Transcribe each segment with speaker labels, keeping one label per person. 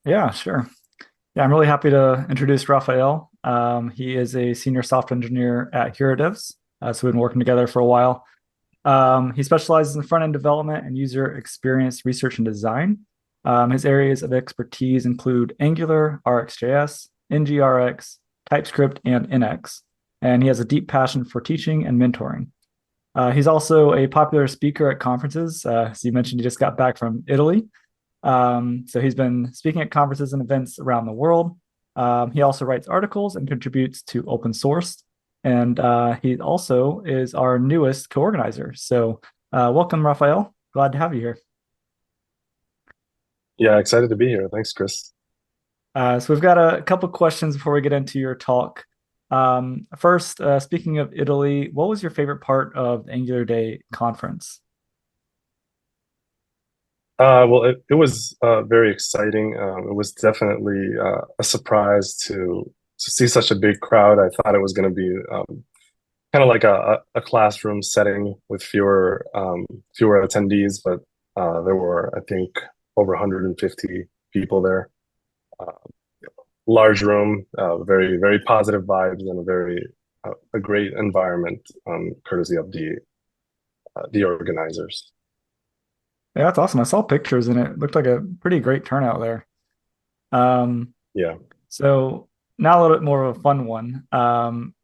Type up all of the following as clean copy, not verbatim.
Speaker 1: Yeah, sure. Yeah, I'm really happy to introduce Rafael. He is a senior software engineer at HeroDevs. So we've been working together for a while. He specializes in front-end development and user experience research and design. His areas of expertise include Angular, RxJS, NGRX, TypeScript, and NX. And he has a deep passion for teaching and mentoring. He's also a popular speaker at conferences. As you mentioned, he just got back from Italy. So he's been speaking at conferences and events around the world. He also writes articles and contributes to open source. And he also is our newest co-organizer. So welcome, Rafael. Glad to have you here.
Speaker 2: Yeah, excited to be here. Thanks, Chris.
Speaker 1: So we've got a couple questions before we get into your talk. First, speaking of Italy, what was your favorite part of the Angular Day conference?
Speaker 2: Well, it was very exciting. It was definitely a surprise to see such a big crowd. I thought it was going to be kind of like a classroom setting with fewer attendees, but there were, I think, over 150 people there. Uh, Large room, very positive vibes, and a great environment, courtesy of the organizers.
Speaker 1: Yeah, that's awesome. I saw pictures and it looked like a pretty great turnout there. Um,
Speaker 2: Yeah.
Speaker 1: So now a little bit more of a fun one.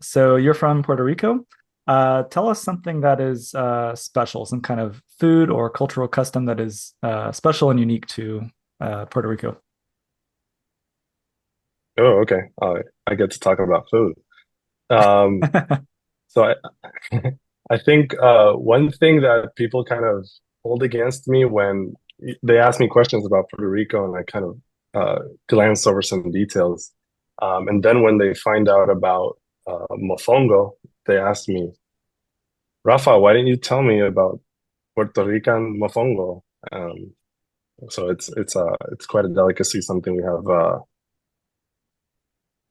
Speaker 1: So you're from Puerto Rico. Tell us something that is special, some kind of food or cultural custom that is special and unique to Puerto Rico.
Speaker 2: Oh, okay. I get to talk about food. Um, so I think one thing that people kind of hold against me when they ask me questions about Puerto Rico, and I kind of glance over some details, and then when they find out about mofongo, they ask me, Rafa, why didn't you tell me about Puerto Rican mofongo? So it's quite a delicacy, something we have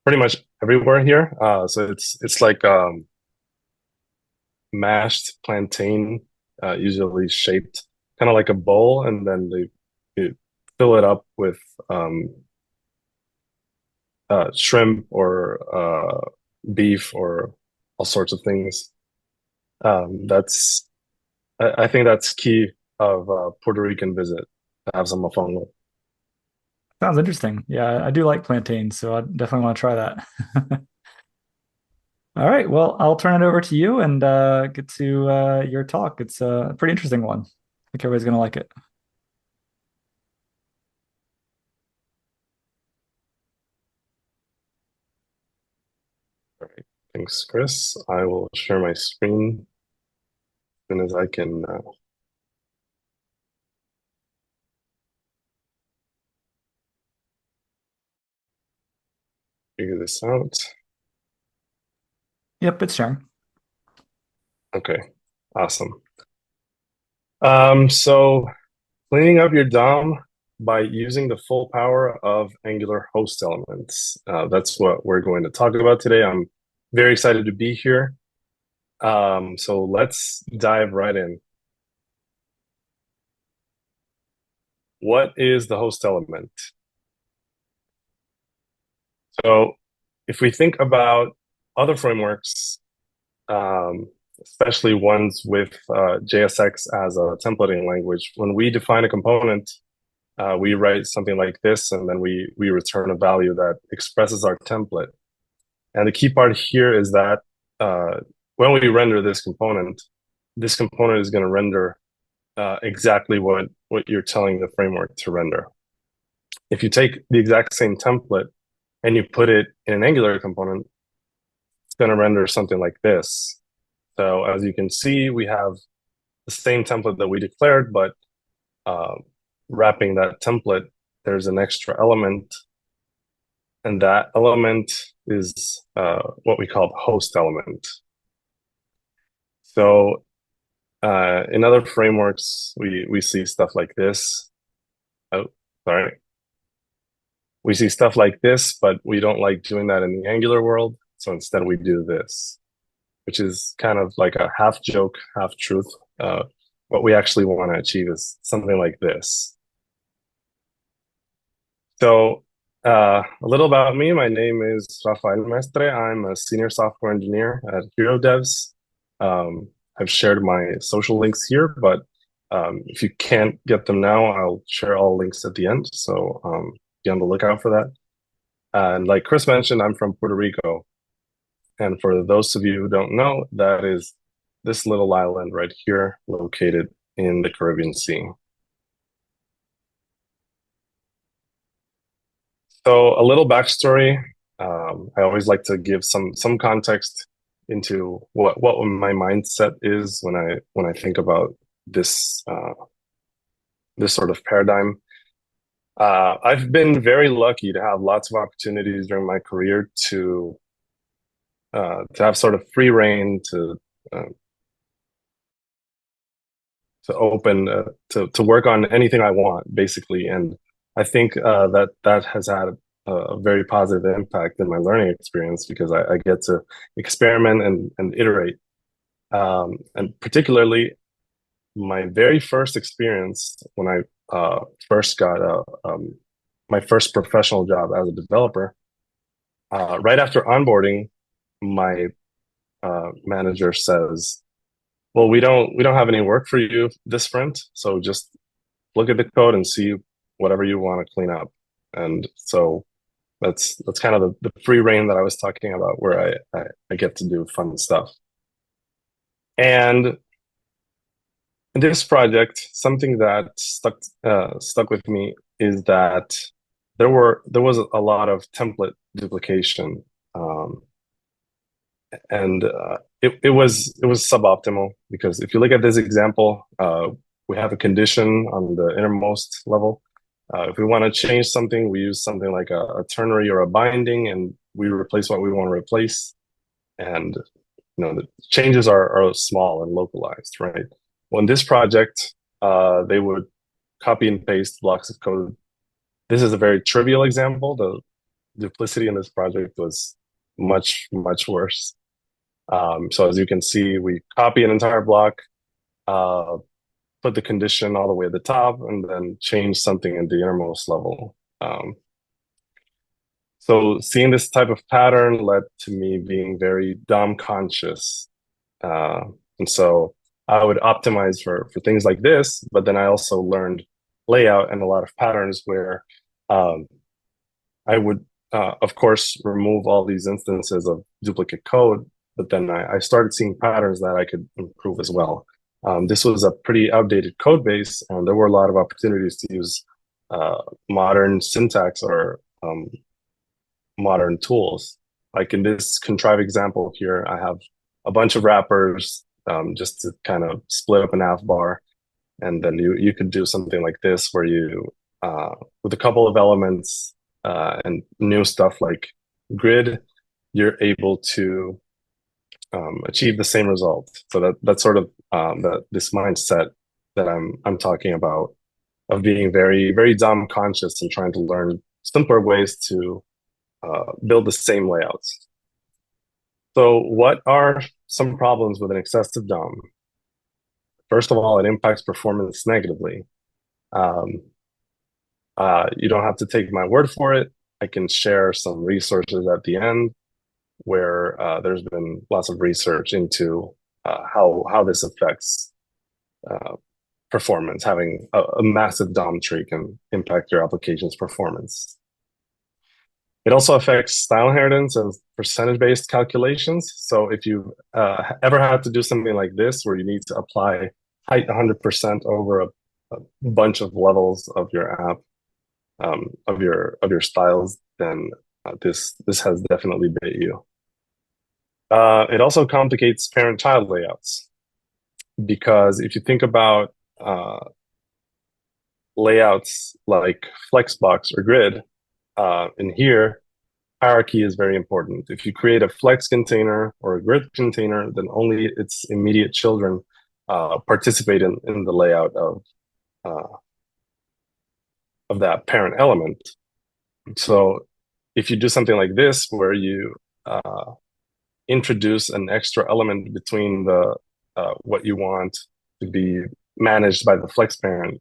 Speaker 2: pretty much everywhere here. So it's like mashed plantain, usually shaped kind of like a bowl, and then they fill it up with um, shrimp or beef or all sorts of things. That's I think that's key of Puerto Rican visit to have some mofongo.
Speaker 1: Sounds interesting. Yeah, I do like plantains, so I definitely want to try that. All right, well, I'll turn it over to you and get to your talk. It's a pretty interesting one. I think everybody's gonna like it.
Speaker 2: All right, thanks, Chris. I will share my screen as soon as I can figure this out.
Speaker 1: Yep, it's sharing.
Speaker 2: Okay, awesome. So cleaning up your DOM by using the full power of Angular host elements. That's what we're going to talk about today. I'm very excited to be here. So let's dive right in. What is the host element? So if we think about other frameworks, um, especially ones with JSX as a templating language, when we define a component, we write something like this, and then we return a value that expresses our template. And the key part here is that when we render this component is going to render exactly what you're telling the framework to render. If you take the exact same template and you put it in an Angular component, it's going to render something like this. So as you can see, we have the same template that we declared, but uh, wrapping that template, there's an extra element, and that element is what we call the host element. So in other frameworks, we see stuff like this. Oh, sorry. We see stuff like this, but we don't like doing that in the Angular world. So instead, we do this, which is kind of like a half joke, half truth. What we actually want to achieve is something like this. So, a little about me. My name is Rafael Mestre. I'm a senior software engineer at HeroDevs. I've shared my social links here, but if you can't get them now, I'll share all links at the end. So be on the lookout for that. And like Chris mentioned, I'm from Puerto Rico. And for those of you who don't know, that is this little island right here, located in the Caribbean Sea. So a little backstory. I always like to give some context into what my mindset is when I think about this this sort of paradigm. I've been very lucky to have lots of opportunities during my career to have sort of free reign uh, to open to work on anything I want, basically. And I think that has had a very positive impact in my learning experience because I get to experiment and iterate. And particularly, my very first experience when I first got my first professional job as a developer, right after onboarding, my manager says, well, we don't have any work for you this sprint, so just look at the code and see whatever you want to clean up. And so that's kind of the free reign that I was talking about, where I get to do fun stuff. And in this project, something that stuck with me is that there was a lot of template duplication. And it was suboptimal because if you look at this example, we have a condition on the innermost level. If we want to change something, we use something like a ternary or a binding, and we replace what we want to replace. And the changes are small and localized, right? Well, in this project, they would copy and paste blocks of code. This is a very trivial example. The duplicity in this project was much worse. So as you can see, we copy an entire block, put the condition all the way at the top, and then change something in the innermost level. So seeing this type of pattern led to me being very DOM conscious. And so I would optimize for things like this, but then I also learned layout and a lot of patterns where I would, of course, remove all these instances of duplicate code, but then I started seeing patterns that I could improve as well. This was a pretty outdated code base, and there were a lot of opportunities to use modern syntax or modern tools. Like in this contrived example here, I have a bunch of wrappers just to kind of split up an nav bar. And then you could do something like this where you, with a couple of elements and new stuff like grid, you're able to achieve the same result. So that's sort of this mindset that I'm talking about, of being very DOM conscious and trying to learn simpler ways to build the same layouts. So what are some problems with an excessive DOM? First of all, it impacts performance negatively. You don't have to take my word for it. I can share some resources at the end where there's been lots of research into how this affects performance. Having a massive DOM tree can impact your application's performance. It also affects style inheritance and percentage-based calculations. So if you ever had to do something like this, where you need to apply height 100% over a bunch of levels of your app, of your styles, then this has definitely bit you. It also complicates parent-child layouts, because if you think about layouts like Flexbox or Grid, in here, hierarchy is very important. If you create a Flex container or a Grid container, then only its immediate children participate in the layout of that parent element. So if you do something like this, where you introduce an extra element between the what you want to be managed by the Flex parent,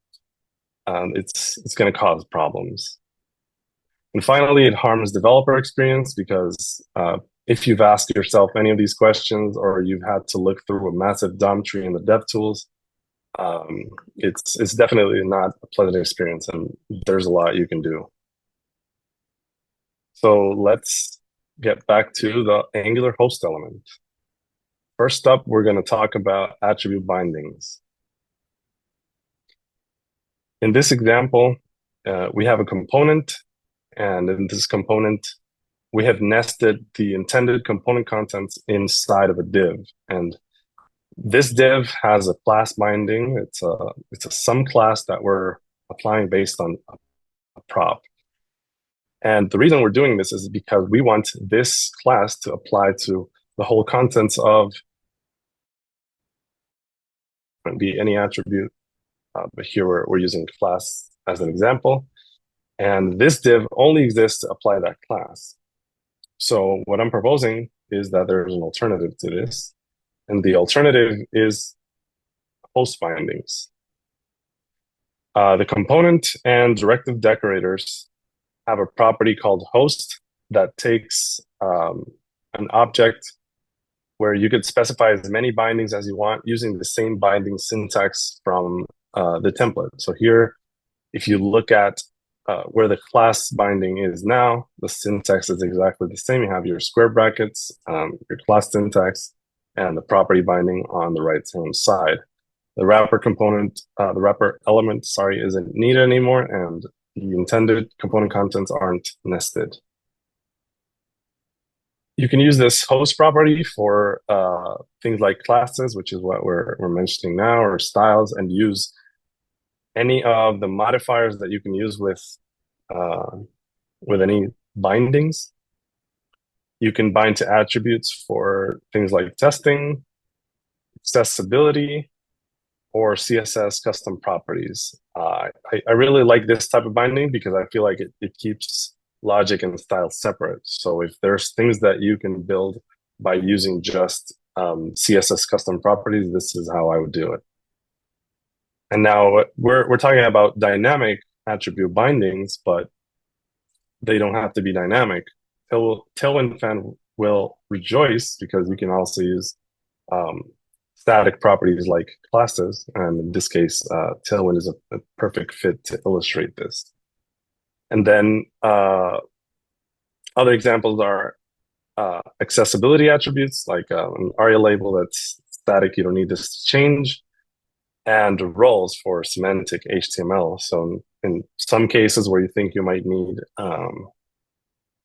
Speaker 2: it's going to cause problems. And finally, it harms developer experience because if you've asked yourself any of these questions or you've had to look through a massive DOM tree in the dev tools, it's definitely not a pleasant experience, and there's a lot you can do. So let's get back to the Angular host element. First up, we're going to talk about attribute bindings. In this example, we have a component, and in this component, we have nested the intended component contents inside of a div. And this div has a class binding. It's a sum class that we're applying based on a prop. And the reason we're doing this is because we want this class to apply to the whole contents of be any attribute. But here we're using class as an example. And this div only exists to apply that class. So what I'm proposing is that there's an alternative to this. And the alternative is host bindings. The component and directive decorators have a property called host that takes an object where you could specify as many bindings as you want using the same binding syntax from the template. So here, if you look at where the class binding is now, the syntax is exactly the same. You have your square brackets, your class syntax, and the property binding on the right-hand side. The wrapper component, the wrapper element, sorry, isn't needed anymore, and the intended component contents aren't nested. You can use this host property for things like classes, which is what we're mentioning now, or styles, and use any of the modifiers that you can use with any bindings. You can bind to attributes for things like testing, accessibility, or CSS custom properties. I really like this type of binding because I feel like it keeps logic and style separate. So if there's things that you can build by using just CSS custom properties, this is how I would do it. And now we're talking about dynamic attribute bindings, but they don't have to be dynamic. Tailwind fan will rejoice because you can also use static properties like classes. And in this case, Tailwind is a perfect fit to illustrate this. And then other examples are accessibility attributes, like an ARIA label that's static, you don't need this to change, and roles for semantic HTML. So in some cases where you think you might need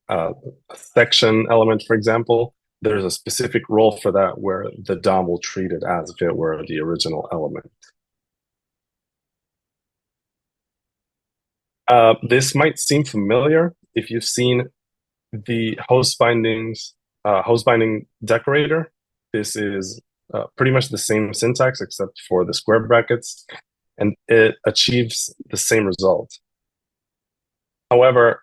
Speaker 2: a section element, for example, there's a specific role for that where the DOM will treat it as if it were the original element. This might seem familiar if you've seen the host binding decorator. This is pretty much the same syntax except for the square brackets, and it achieves the same result. However,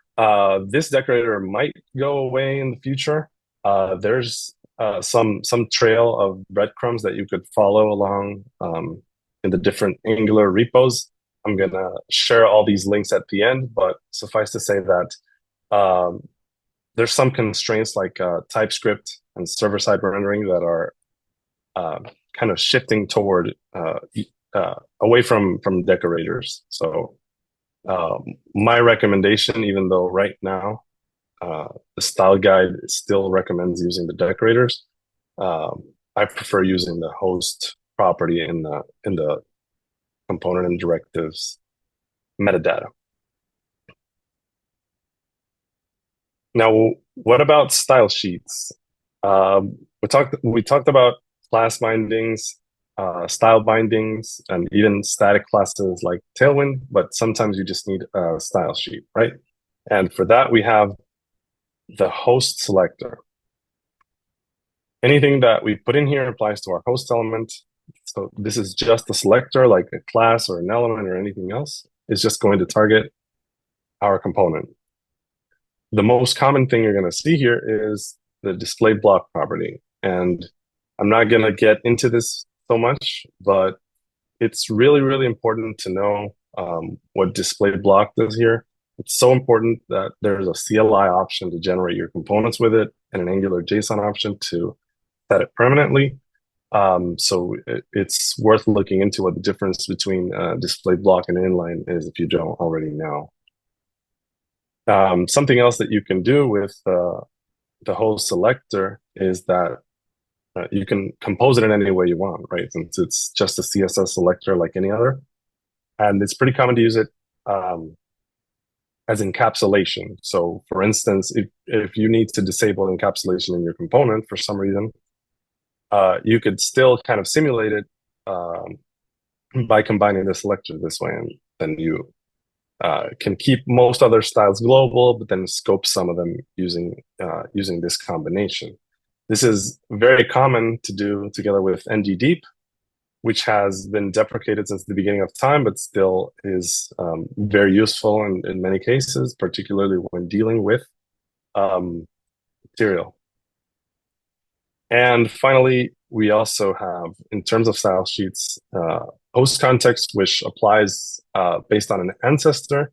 Speaker 2: this decorator might go away in the future. There's some trail of breadcrumbs that you could follow along in the different Angular repos. I'm going to share all these links at the end, but suffice to say that there's some constraints like TypeScript and server-side rendering that are kind of shifting toward away from decorators. So my recommendation, even though right now the style guide still recommends using the decorators, I prefer using the host property in the component and directives metadata. Now, what about style sheets? We talked about class bindings, style bindings, and even static classes like Tailwind, but sometimes you just need a style sheet, right? And for that, we have the host selector. Anything that we put in here applies to our host element. So this is just a selector, like a class or an element or anything else. It's just going to target our component. The most common thing you're going to see here is the display block property. And I'm not going to get into this so much, but it's really, really important to know what display block does here. It's so important that there's a CLI option to generate your components with it and an Angular JSON option to set it permanently. So it's worth looking into what the difference between display block and inline is if you don't already know. Something else that you can do with the host selector is that you can compose it in any way you want, right? Since it's just a CSS selector like any other. And it's pretty common to use it as encapsulation. So for instance, if you need to disable encapsulation in your component for some reason, you could still kind of simulate it by combining the selector this way. And then you can keep most other styles global, but then scope some of them using this combination. This is very common to do together with ng-deep, which has been deprecated since the beginning of time, but still is very useful in many cases, particularly when dealing with material. And finally, we also have, in terms of style sheets, host context, which applies based on an ancestor.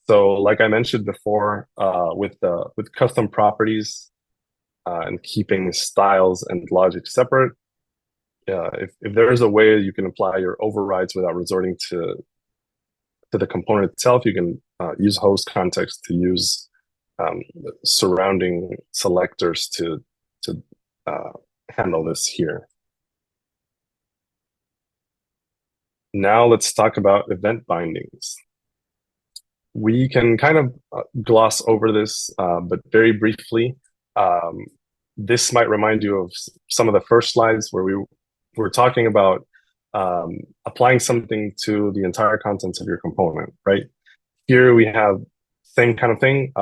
Speaker 2: So like I mentioned before, with custom properties and keeping styles and logic separate, if there is a way you can apply your overrides without resorting to the component itself, you can use host context to use surrounding selectors to handle this here. Now let's talk about event bindings. We can kind of gloss over this, but very briefly. This might remind you of some of the first slides where we were talking about applying something to the entire contents of your component, right? Here we have same kind of thing.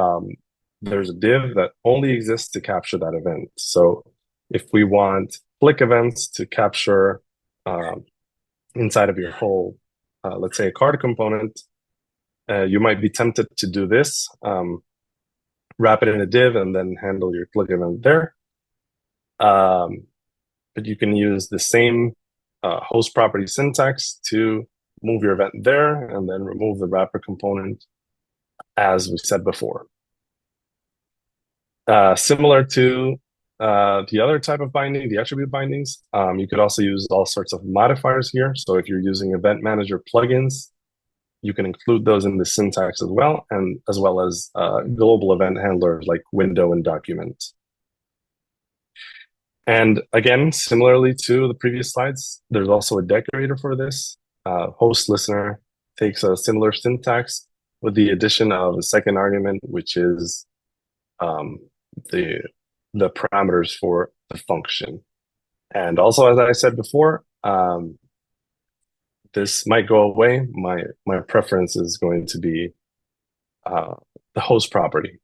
Speaker 2: There's a div that only exists to capture that event. So if we want click events to capture inside of your whole, let's say a card component, you might be tempted to do this, wrap it in a div and then handle your click event there. But you can use the same host property syntax to move your event there and then remove the wrapper component as we said before. Similar to the other type of binding, the attribute bindings, you could also use all sorts of modifiers here. So if you're using event manager plugins, you can include those in the syntax as well, and as well as global event handlers like window and document. And again, similarly to the previous slides, there's also a decorator for this. Host listener takes a similar syntax with the addition of a second argument, which is the parameters for the function. And also, as I said before, this might go away. My preference is going to be the host property.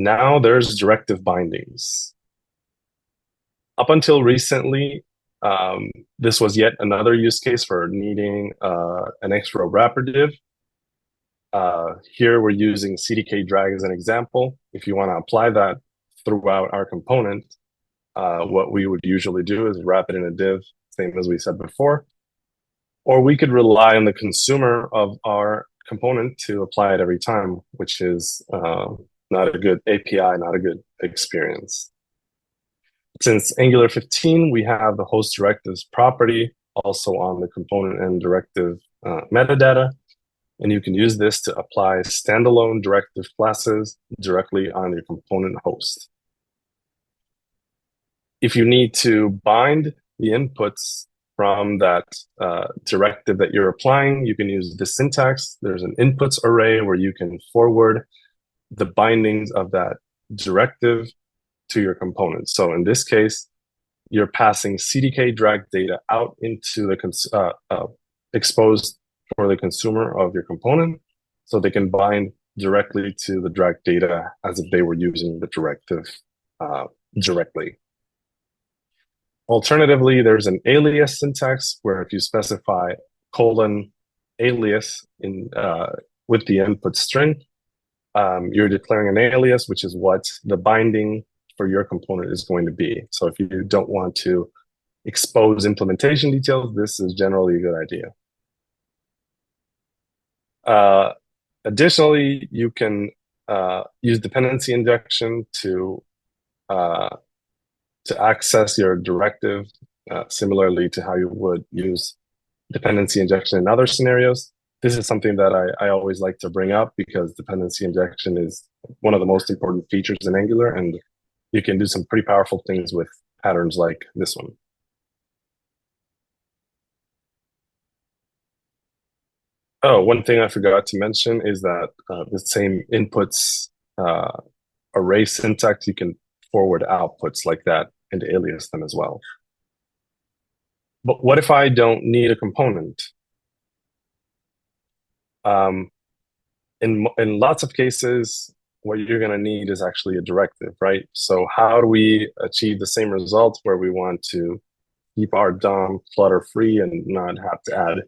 Speaker 2: Now there's directive bindings. Up until recently, this was yet another use case for needing an extra wrapper div. Here we're using CDK drag as an example. If you want to apply that throughout our component, what we would usually do is wrap it in a div, same as we said before. Or we could rely on the consumer of our component to apply it every time, which is not a good API, not a good experience. Since Angular 15, we have the host directives property also on the component and directive metadata. And you can use this to apply standalone directive classes directly on your component host. If you need to bind the inputs from that directive that you're applying, you can use this syntax. There's an inputs array where you can forward the bindings of that directive to your component. So in this case, you're passing CDK drag data out into the exposed for the consumer of your component, so they can bind directly to the drag data as if they were using the directive directly. Alternatively, there's an alias syntax where if you specify :alias in with the input string, you're declaring an alias, which is what the binding for your component is going to be. So if you don't want to expose implementation details, this is generally a good idea. Additionally, you can use dependency injection to access your directive, similarly to how you would use dependency injection in other scenarios. This is something that I always like to bring up because dependency injection is one of the most important features in Angular, and you can do some pretty powerful things with patterns like this one. Oh, one thing I forgot to mention is that the same inputs array syntax, you can forward outputs like that and alias them as well. But what if I don't need a component? In lots of cases, what you're going to need is actually a directive, right? So how do we achieve the same result where we want to keep our DOM clutter free and not have to add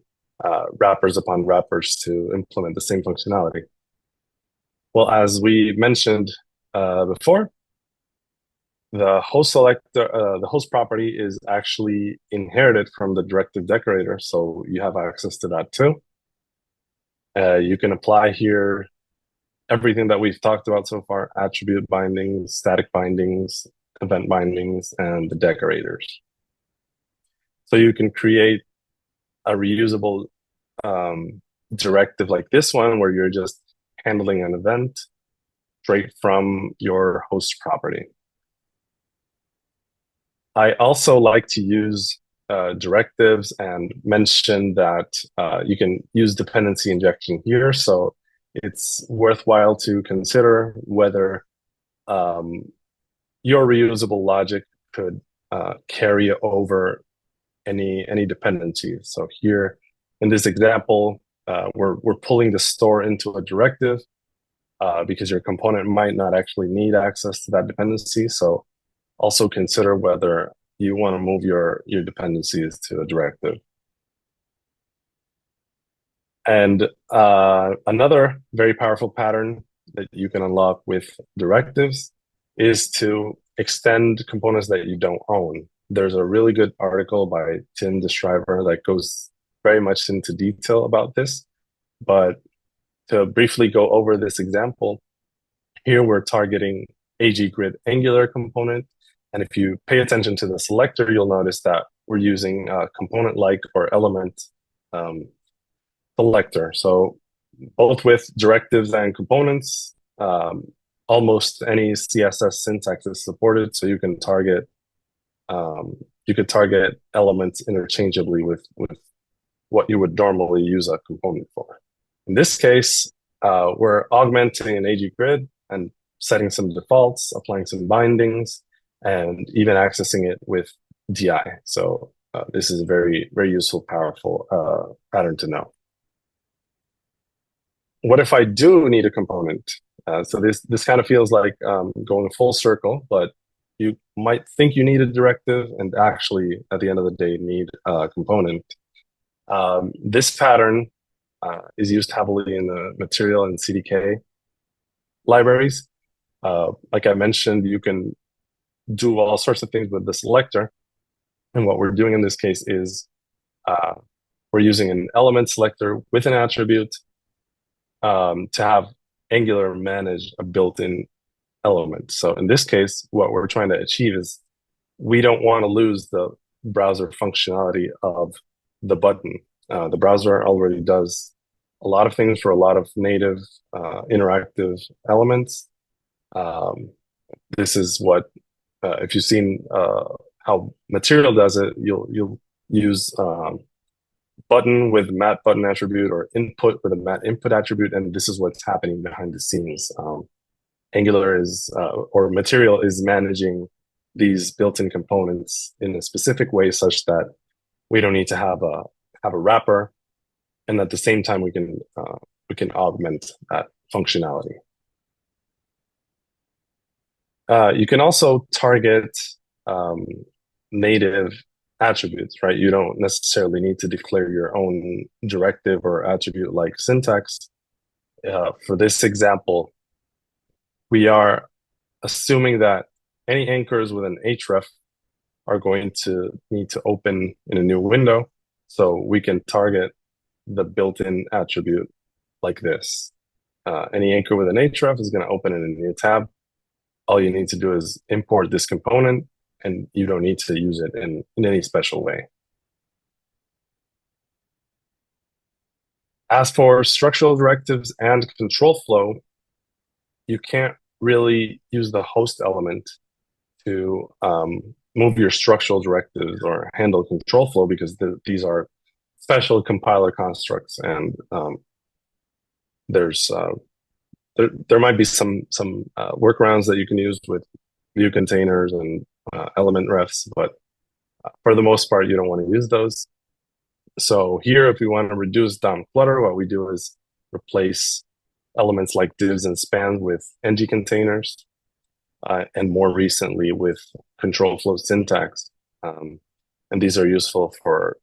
Speaker 2: wrappers upon wrappers to implement the same functionality? Well, as we mentioned before, the host selector, the host property is actually inherited from the directive decorator, so you have access to that too. You can apply here everything that we've talked about so far: attribute bindings, static bindings, event bindings, and the decorators. So you can create a reusable directive like this one, where you're just handling an event straight from your host property. I also like to use directives and mention that you can use dependency injection here. So it's worthwhile to consider whether your reusable logic could carry over any dependencies. So here in this example, we're pulling the store into a directive because your component might not actually need access to that dependency. So also consider whether you want to move your dependencies to a directive. And another very powerful pattern that you can unlock with directives is to extend components that you don't own. There's a really good article by Tim DeSchrijver that goes very much into detail about this. But to briefly go over this example, here we're targeting AG-grid Angular component. And if you pay attention to the selector, you'll notice that we're using a component-like or element selector. So both with directives and components, almost any CSS syntax is supported. So you can target elements interchangeably with what you would normally use a component for. In this case, we're augmenting an AG grid and setting some defaults, applying some bindings, and even accessing it with DI. So this is a very, very useful, powerful pattern to know. What if I do need a component? So this kind of feels like going full circle, but you might think you need a directive and actually, at the end of the day, need a component. This pattern is used heavily in the material and CDK libraries. Like I mentioned, you can do all sorts of things with the selector. And what we're doing in this case is we're using an element selector with an attribute to have Angular manage a built-in element. So in this case, what we're trying to achieve is we don't want to lose the browser functionality of the button. The browser already does a lot of things for a lot of native interactive elements. This is what, if you've seen how Material does it, you'll use button with mat button attribute or input with a mat input attribute, and this is what's happening behind the scenes. Angular is, or Material is managing these built-in components in a specific way such that we don't need to have a wrapper, and at the same time we can augment that functionality. You can also target native attributes, right? You don't necessarily need to declare your own directive or attribute like syntax. For this example, we are assuming that any anchors with an href are going to need to open in a new window. So we can target the built-in attribute like this. Any anchor with an href is going to open in a new tab. All you need to do is import this component, and you don't need to use it in any special way. As for structural directives and control flow, you can't really use the host element to move your structural directives or handle control flow, because these are special compiler constructs, and there might be some workarounds that you can use with view containers and element refs, but for the most part, you don't want to use those. So here, if we want to reduce DOM clutter, what we do is replace elements like divs and spans with ng containers, and more recently with control flow syntax. And these are useful for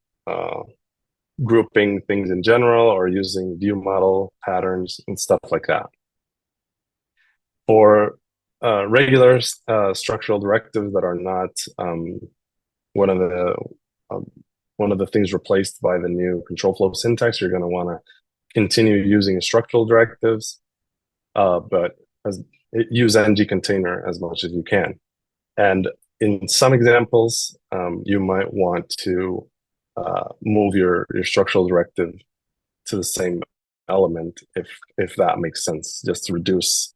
Speaker 2: grouping things in general, or using view model patterns and stuff like that. For regular structural directives that are not one of the things replaced by the new control flow syntax, you're going to want to continue using structural directives, but use ng container as much as you can. And in some examples, you might want to move your structural directive to the same element, if that makes sense, just to reduce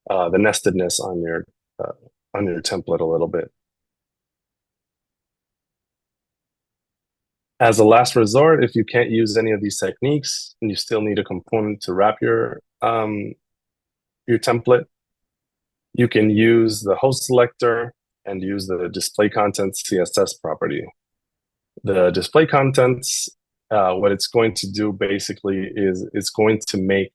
Speaker 2: the nestedness on your template a little bit. As a last resort, if you can't use any of these techniques and you still need a component to wrap your template, you can use the host selector and use the display contents CSS property. The display contents, what it's going to do basically is it's going to make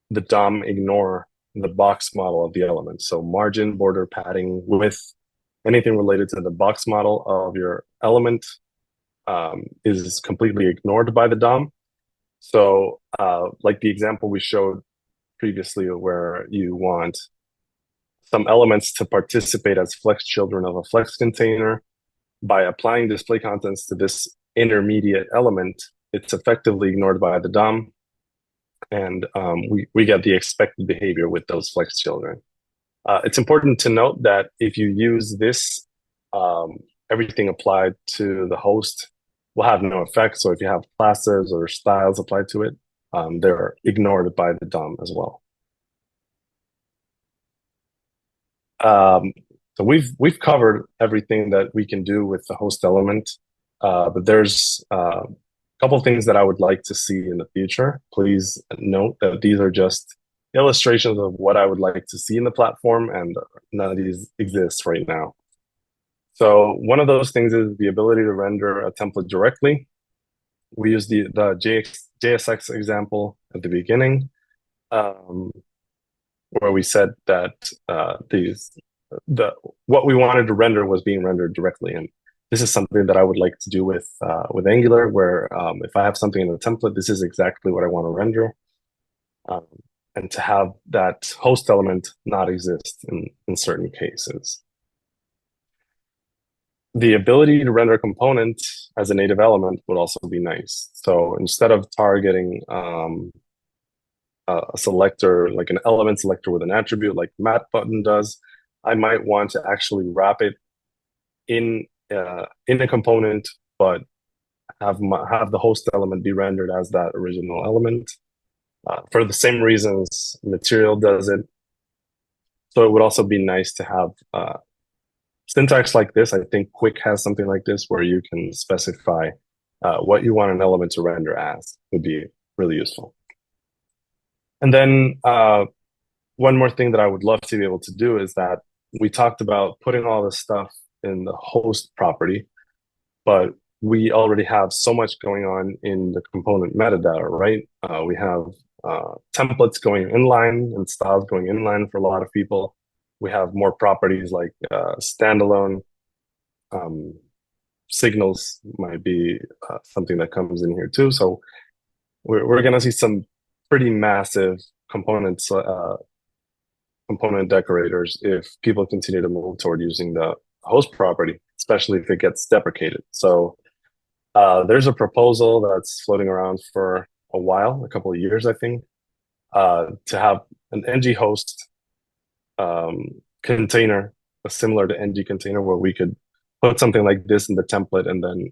Speaker 2: the DOM ignore the box model of the element. So margin, border, padding, width, anything related to the box model of your element is completely ignored by the DOM. So like the example we showed previously, where you want some elements to participate as flex children of a flex container, by applying display contents to this intermediate element, it's effectively ignored by the DOM, and we get the expected behavior with those flex children. It's important to note that if you use this, everything applied to the host will have no effect. So if you have classes or styles applied to it, they're ignored by the DOM as well. So we've covered everything that we can do with the host element, but there's a couple of things that I would like to see in the future. Please note that these are just illustrations of what I would like to see in the platform, and none of these exist right now. So one of those things is the ability to render a template directly. We use the JSX example at the beginning, where we said that what we wanted to render was being rendered directly. And this is something that I would like to do with Angular, where if I have something in the template, this is exactly what I want to render. And to have that host element not exist in certain cases. The ability to render a component as a native element would also be nice. So instead of targeting a selector, like an element selector with an attribute like mat button does, I might want to actually wrap it in a component, but have the host element be rendered as that original element. For the same reasons Material does it. So it would also be nice to have syntax like this. I think Quick has something like this, where you can specify what you want an element to render as. Would be really useful. And then one more thing that I would love to be able to do is that we talked about putting all this stuff in the host property, but we already have so much going on in the component metadata, right? We have templates going inline and styles going inline for a lot of people. We have more properties like standalone. Signals might be something that comes in here too. So we're going to see some pretty massive components, component decorators, if people continue to move toward using the host property, especially if it gets deprecated. So there's a proposal that's floating around for a while, a couple of years, I think, to have an ng host container, similar to ng container, where we could put something like this in the template and then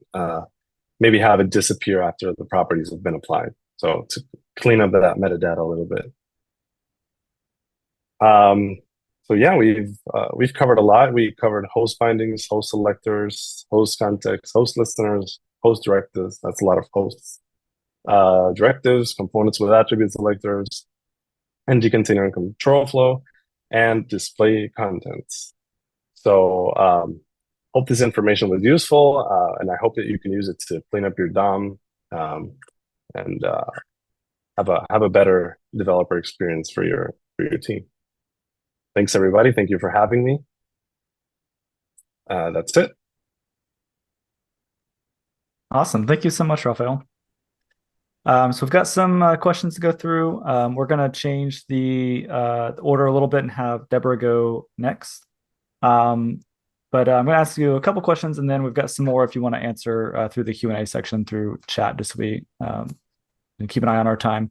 Speaker 2: maybe have it disappear after the properties have been applied. So to clean up that metadata a little bit. So yeah, we've covered a lot. We covered host bindings, host selectors, host context, host listeners, host directives. That's a lot of hosts. Directives, components with attribute selectors, ng container and control flow, and display contents. So hope this information was useful, and I hope that you can use it to clean up your DOM and have a better developer experience for your team. Thanks, everybody. Thank you for having me. That's it.
Speaker 1: Awesome. Thank you so much, Rafael. So we've got some questions to go through. We're going to change the order a little bit and have Deborah go next. But I'm going to ask you a couple questions, and then we've got some more if you want to answer through the Q&A section through chat, just so we keep an eye on our time.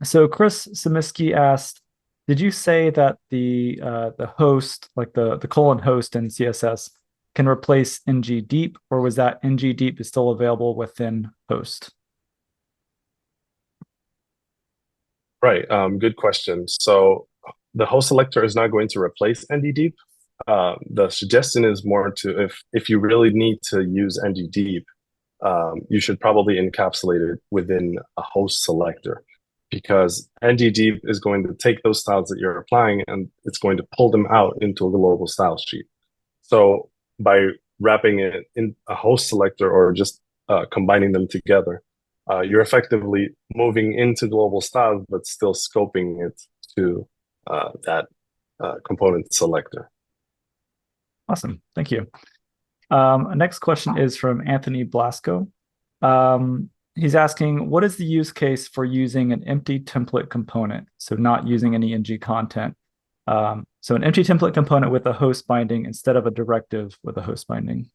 Speaker 1: So Chris Samiski asked, did you say that the host, like the colon host in CSS, can replace ng-deep, or was that ng-deep is still available within host?
Speaker 2: Right. Good question. So the host selector is not going to replace ng-deep. The suggestion is more to if you really need to use ng-deep, you should probably encapsulate it within a host selector, because ng-deep is going to take those styles that you're applying and it's going to pull them out into a global style sheet. So by wrapping it in a host selector or just combining them together, you're effectively moving into global styles, but still scoping it to that component selector.
Speaker 1: Awesome. Thank you. Next question is from Anthony Blasco. He's asking, what is the use case for using an empty template component? So not using any ng content. So an empty template component with a host binding instead of a directive with a host binding.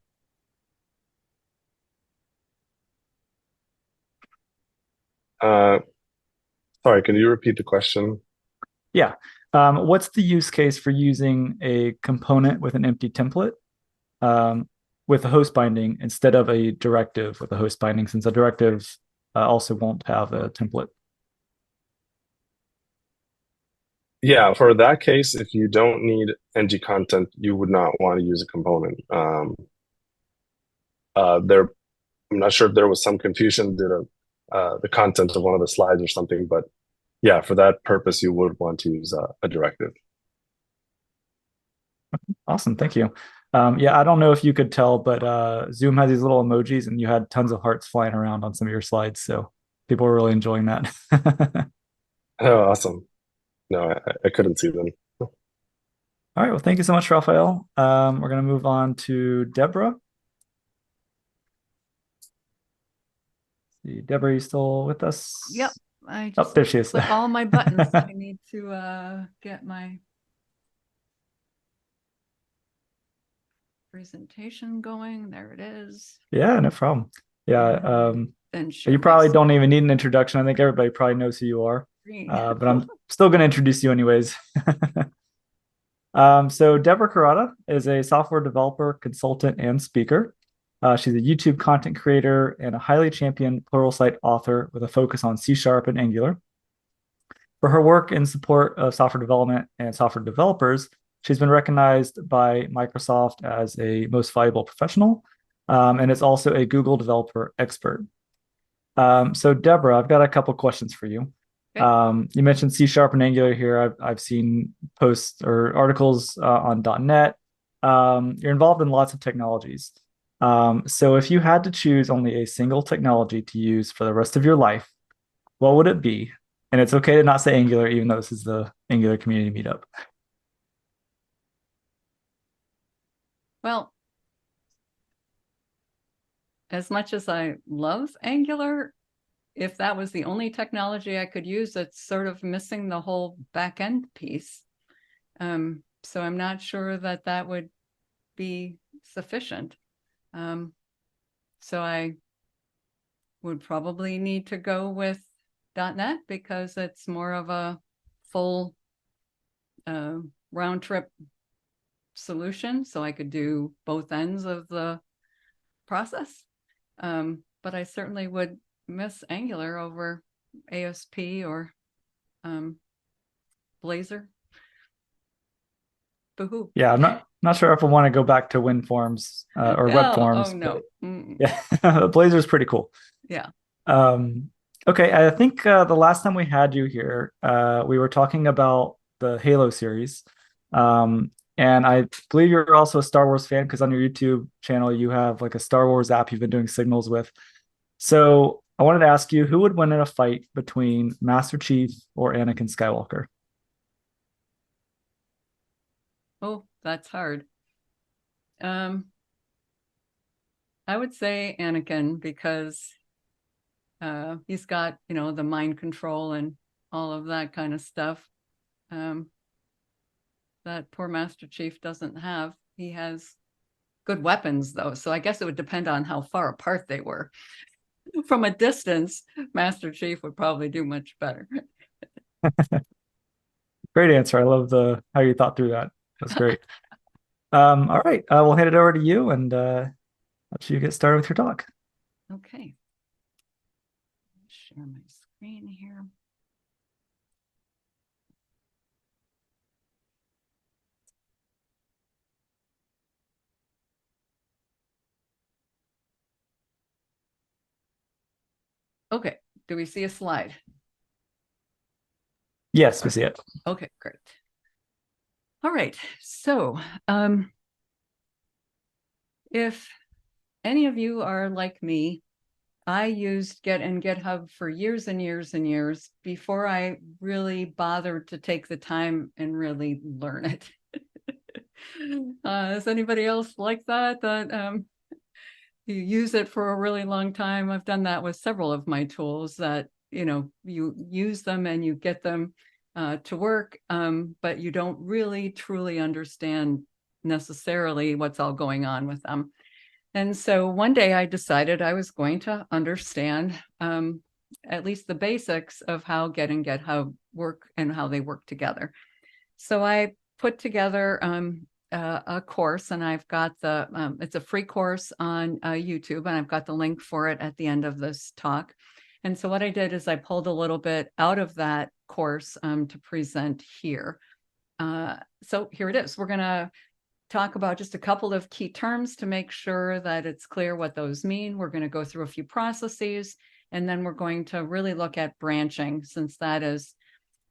Speaker 2: Sorry, can you repeat the question?
Speaker 1: Yeah. What's the use case for using a component with an empty template with a host binding instead of a directive with a host binding, since a directive also won't have a template?
Speaker 2: Yeah, for that case, if you don't need ng content, you would not want to use a component. I'm not sure if there was some confusion due to the content of one of the slides or something, but yeah, for that purpose, you would want to use a directive.
Speaker 1: Awesome, thank you. Yeah, I don't know if you could tell, but Zoom has these little emojis, and you had tons of hearts flying around on some of your slides, so people were really enjoying that.
Speaker 2: Oh, awesome. No, I couldn't see them.
Speaker 1: All right, well, thank you so much, Rafael. We're going to move on to Deborah. See, Deborah, are you still with us?
Speaker 3: Yep. I just
Speaker 1: there she is.
Speaker 3: click all my buttons. I need to get my presentation going. There it is.
Speaker 1: Yeah, no problem. Yeah.
Speaker 3: Then
Speaker 1: you probably don't even need an introduction. I think everybody probably knows who you are. But I'm still going to introduce you anyways. So Deborah Kurata is a software developer, consultant, and speaker. She's a YouTube content creator and a highly championed Pluralsight author with a focus on C# and Angular. For her work in support of software development and software developers, she's been recognized by Microsoft as a most valuable professional, and is also a Google developer expert. So Deborah, I've got a couple questions for you. Okay. You mentioned C# and Angular here. I've seen posts or articles on .NET. You're involved in lots of technologies. So if you had to choose only a single technology to use for the rest of your life, what would it be? And it's okay to not say Angular, even though this is the Angular Community Meetup.
Speaker 3: Well, as much as I love Angular, if that was the only technology I could use, it's sort of missing the whole back-end piece. So I'm not sure that that would be sufficient. So I would probably need to go with .NET because it's more of a full round trip solution. So I could do both ends of the process. But I certainly would miss Angular over ASP or Blazor. Boo-hoo.
Speaker 1: Yeah, I'm not sure if I want to go back to WinForms or web forms.
Speaker 3: Oh no.
Speaker 1: Yeah, Blazor's pretty cool.
Speaker 3: Yeah.
Speaker 1: Okay, I think the last time we had you here, we were talking about the Halo series. And I believe you're also a Star Wars fan because on your YouTube channel, you have like a Star Wars app you've been doing signals with. So I wanted to ask you, who would win in a fight between Master Chief or Anakin Skywalker?
Speaker 3: Oh, that's hard. I would say Anakin because he's got, the mind control and all of that kind of stuff. That poor Master Chief doesn't have. He has good weapons, though. So I guess it would depend on how far apart they were. From a distance, Master Chief would probably do much better.
Speaker 1: Great answer. I love how you thought through that. That's great. All right, we'll hand it over to you and let you get started with your talk.
Speaker 3: Okay. Share my screen here. Okay, do we see a slide?
Speaker 1: Yes, we see it.
Speaker 3: Okay, great. All right, so if any of you are like me, I used Git and GitHub for years and years and years before I really bothered to take the time and really learn it. Is anybody else like that? You use it for a really long time? I've done that with several of my tools that, you use them and you get them to work, but you don't really truly understand necessarily what's all going on with them. And so one day I decided I was going to understand at least the basics of how Git and GitHub work and how they work together. So I put together a course, and I've got it's a free course on YouTube, and I've got the link for it at the end of this talk. And so what I did is I pulled a little bit out of that course to present here. So here it is. We're going to talk about just a couple of key terms to make sure that it's clear what those mean. We're going to go through a few processes, and then we're going to really look at branching, since that is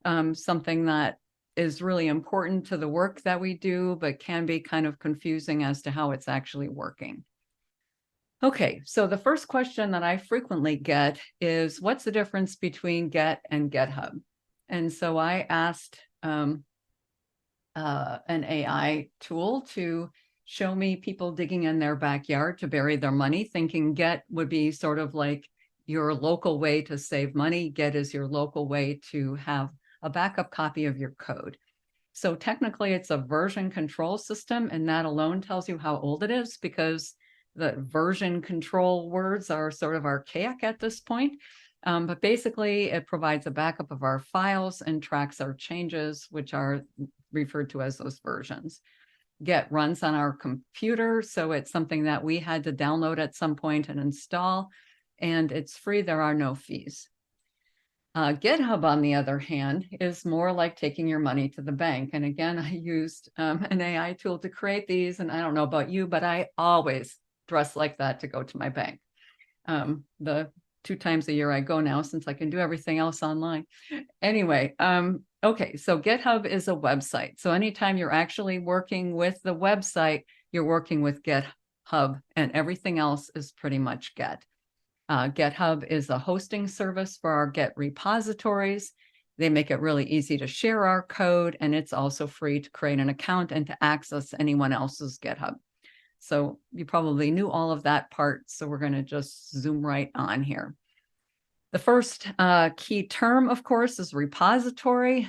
Speaker 3: something that is really important to the work that we do, but can be kind of confusing as to how it's actually working. Okay, so the first question that I frequently get is, what's the difference between Git and GitHub? And so I asked an AI tool to show me people digging in their backyard to bury their money, thinking Git would be sort of like your local way to save money. Git is your local way to have a backup copy of your code. So technically it's a version control system, and that alone tells you how old it is, because the version control words are sort of archaic at this point. But basically it provides a backup of our files and tracks our changes, which are referred to as those versions. Git runs on our computer, so it's something that we had to download at some point and install, and it's free. There are no fees. GitHub, on the other hand, is more like taking your money to the bank. And again, I used an AI tool to create these, and I don't know about you, but I always dress like that to go to my bank. The 2 times a year I go now, since I can do everything else online. Anyway, okay, so GitHub is a website. So anytime you're actually working with the website, you're working with GitHub, and everything else is pretty much Git. GitHub is a hosting service for our Git repositories. They make it really easy to share our code, and it's also free to create an account and to access anyone else's GitHub. So you probably knew all of that part, so we're going to just zoom right on here. The first key term, of course, is repository.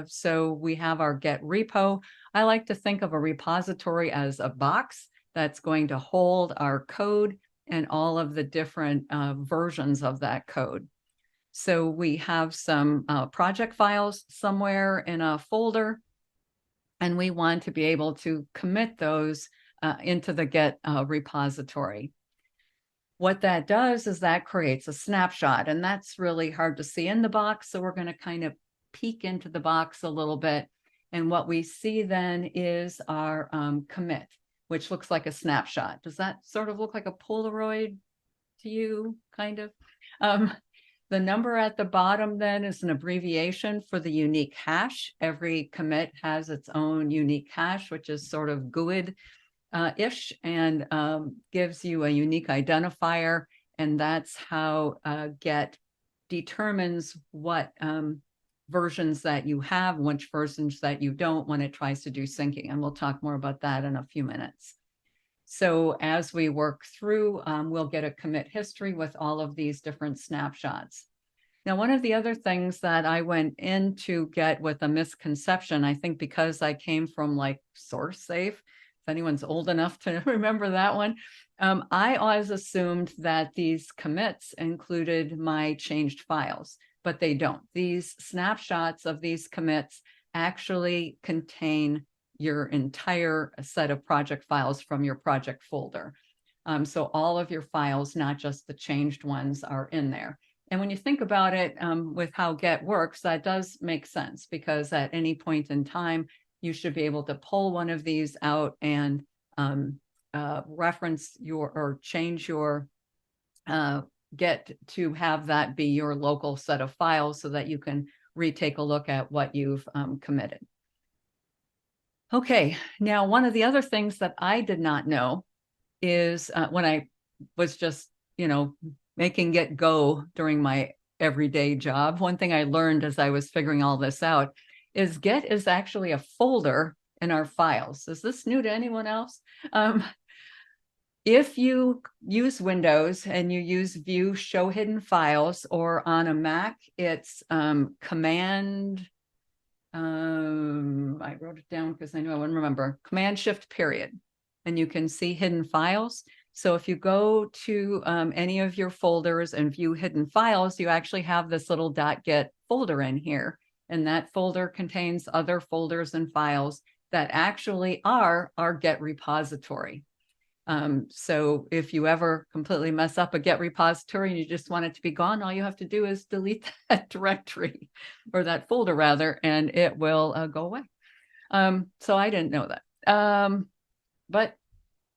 Speaker 3: So we have our Git repo. I like to think of a repository as a box that's going to hold our code and all of the different versions of that code. So we have some project files somewhere in a folder, and we want to be able to commit those into the Git repository. What that does is that creates a snapshot, and that's really hard to see in the box. So we're going to kind of peek into the box a little bit. And what we see then is our commit, which looks like a snapshot. Does that sort of look like a Polaroid to you, kind of? The number at the bottom then is an abbreviation for the unique hash. Every commit has its own unique hash, which is sort of GUID-ish, and gives you a unique identifier. And that's how Git determines what versions that you have, which versions that you don't when it tries to do syncing. And we'll talk more about that in a few minutes. So as we work through, we'll get a commit history with all of these different snapshots. Now, one of the other things that I went into Git with a misconception, I think because I came from like SourceSafe, if anyone's old enough to remember that one, I always assumed that these commits included my changed files, but they don't. These snapshots of these commits actually contain your entire set of project files from your project folder. So all of your files, not just the changed ones, are in there. And when you think about it with how Git works, that does make sense, because at any point in time, you should be able to pull one of these out and reference your or change your Git to have that be your local set of files so that you can retake a look at what you've committed. Okay, now one of the other things that I did not know is when I was just, making Git go during my everyday job, one thing I learned as I was figuring all this out is Git is actually a folder in our files. Is this new to anyone else? If you use Windows and you use View Show Hidden Files, or on a Mac, it's Command, I wrote it down because I knew I wouldn't remember, Command-Shift-Period, and you can see hidden files. So if you go to any of your folders and view hidden files, you actually have this little .git folder in here, and that folder contains other folders and files that actually are our Git repository. So if you ever completely mess up a Git repository and you just want it to be gone, all you have to do is delete that directory, or that folder rather, and it will go away. So I didn't know that. But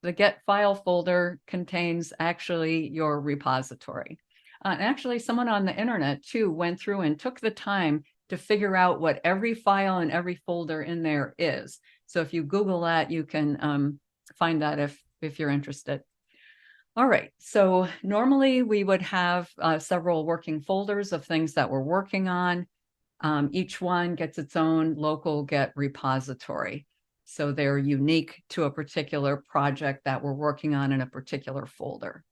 Speaker 3: the Git file folder contains actually your repository. And actually, someone on the internet too went through and took the time to figure out what every file and every folder in there is. So if you Google that, you can find that if you're interested. All right, so normally we would have several working folders of things that we're working on. Each one gets its own local Git repository. So they're unique to a particular project that we're working on in a particular folder.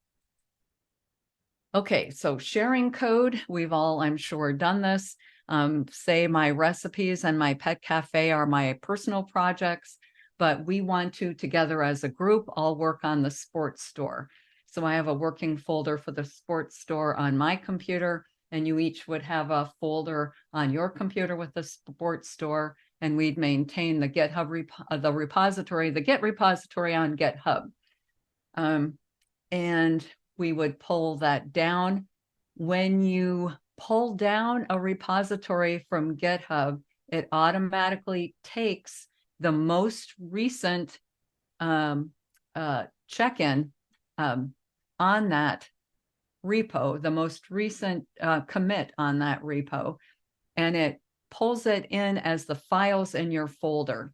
Speaker 3: Okay, so sharing code, we've all, I'm sure, done this. Say my recipes and my pet cafe are my personal projects, but we want to, together as a group, all work on the sports store. So I have a working folder for the sports store on my computer, and you each would have a folder on your computer with the sports store, and we'd maintain the GitHub repository, the Git repository on GitHub. And we would pull that down. When you pull down a repository from GitHub, it automatically takes the most recent check-in on that repo, the most recent commit on that repo, and it pulls it in as the files in your folder.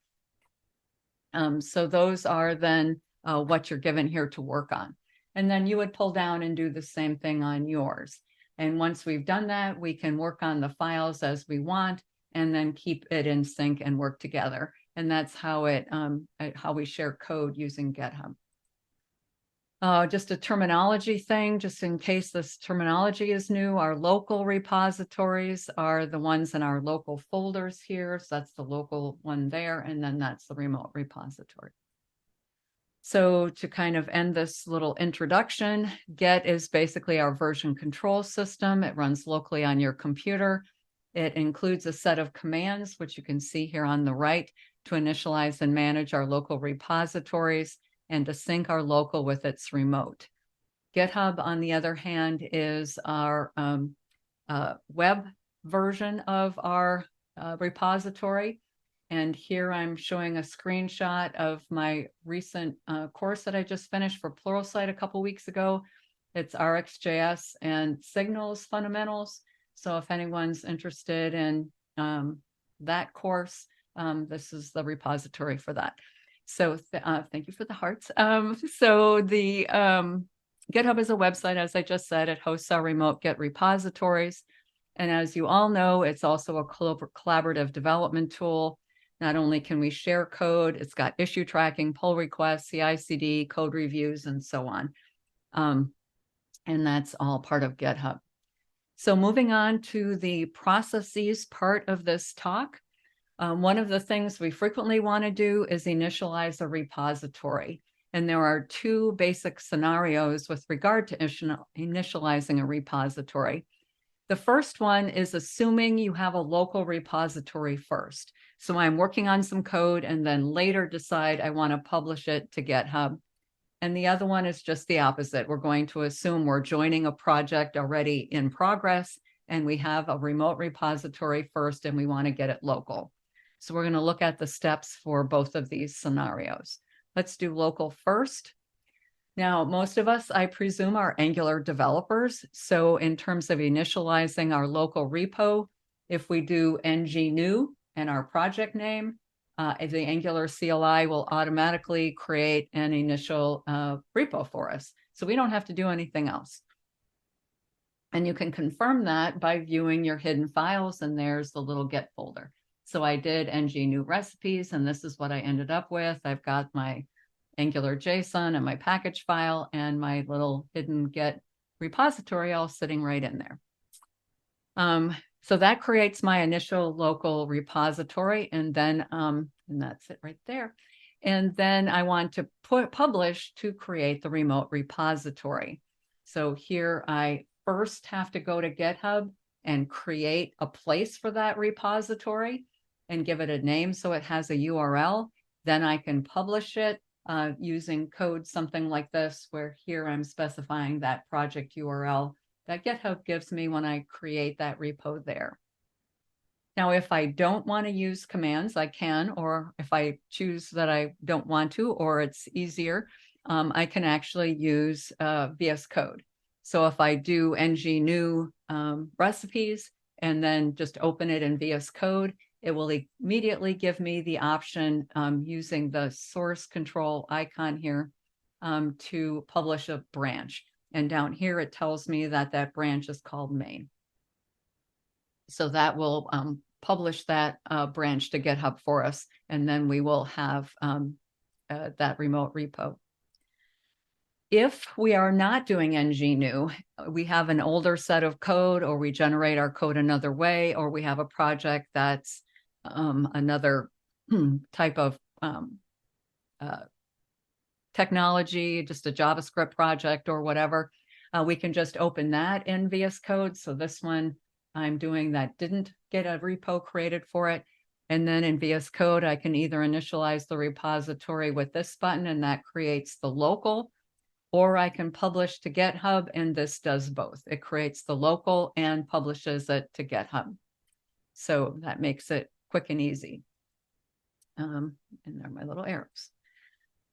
Speaker 3: So those are then what you're given here to work on. And then you would pull down and do the same thing on yours. And once we've done that, we can work on the files as we want and then keep it in sync and work together. And that's how how we share code using GitHub. Just a terminology thing, just in case this terminology is new, our local repositories are the ones in our local folders here. So that's the local one there, and then that's the remote repository. So to kind of end this little introduction, Git is basically our version control system. It runs locally on your computer. It includes a set of commands, which you can see here on the right, to initialize and manage our local repositories and to sync our local with its remote. GitHub, on the other hand, is our web version of our repository. And here I'm showing a screenshot of my recent course that I just finished for Pluralsight a couple weeks ago. It's RxJS and Signals fundamentals. So if anyone's interested in that course, this is the repository for that. So thank you for the hearts. So the GitHub is a website, as I just said. It hosts our remote Git repositories. And as you all know, it's also a collaborative development tool. Not only can we share code, it's got issue tracking, pull requests, CI/CD, code reviews, and so on. And that's all part of GitHub. So moving on to the processes part of this talk. One of the things we frequently want to do is initialize a repository. And there are two basic scenarios with regard to initializing a repository. The first one is assuming you have a local repository first. So I'm working on some code and then later decide I want to publish it to GitHub. And the other one is just the opposite. We're going to assume we're joining a project already in progress and we have a remote repository first and we want to get it local. So we're going to look at the steps for both of these scenarios. Let's do local first. Now, most of us, I presume, are Angular developers. So in terms of initializing our local repo, if we do ng-new and our project name, the Angular CLI will automatically create an initial repo for us. So we don't have to do anything else. And you can confirm that by viewing your hidden files, and there's the little Git folder. So I did ng-new recipes, and this is what I ended up with. I've got my Angular JSON and my package file and my little hidden Git repository all sitting right in there. So that creates my initial local repository, and then and that's it right there. And then I want to publish to create the remote repository. So here I first have to go to GitHub and create a place for that repository and give it a name so it has a URL. Then I can publish it using code something like this, where here I'm specifying that project URL that GitHub gives me when I create that repo there. Now, if I don't want to use commands, I can, or if I choose that I don't want to, or it's easier, I can actually use VS Code. So if I do ng-new recipes and then just open it in VS Code, it will immediately give me the option using the source control icon here to publish a branch. And down here, it tells me that that branch is called main. So that will publish that branch to GitHub for us. And then we will have that remote repo. If we are not doing ng-new, we have an older set of code, or we generate our code another way, or we have a project that's another type of technology, just a JavaScript project or whatever, we can just open that in VS Code. So this one I'm doing that didn't get a repo created for it. And then in VS Code, I can either initialize the repository with this button, and that creates the local, or I can publish to GitHub, and this does both. It creates the local and publishes it to GitHub. So that makes it quick and easy. And there are my little arrows.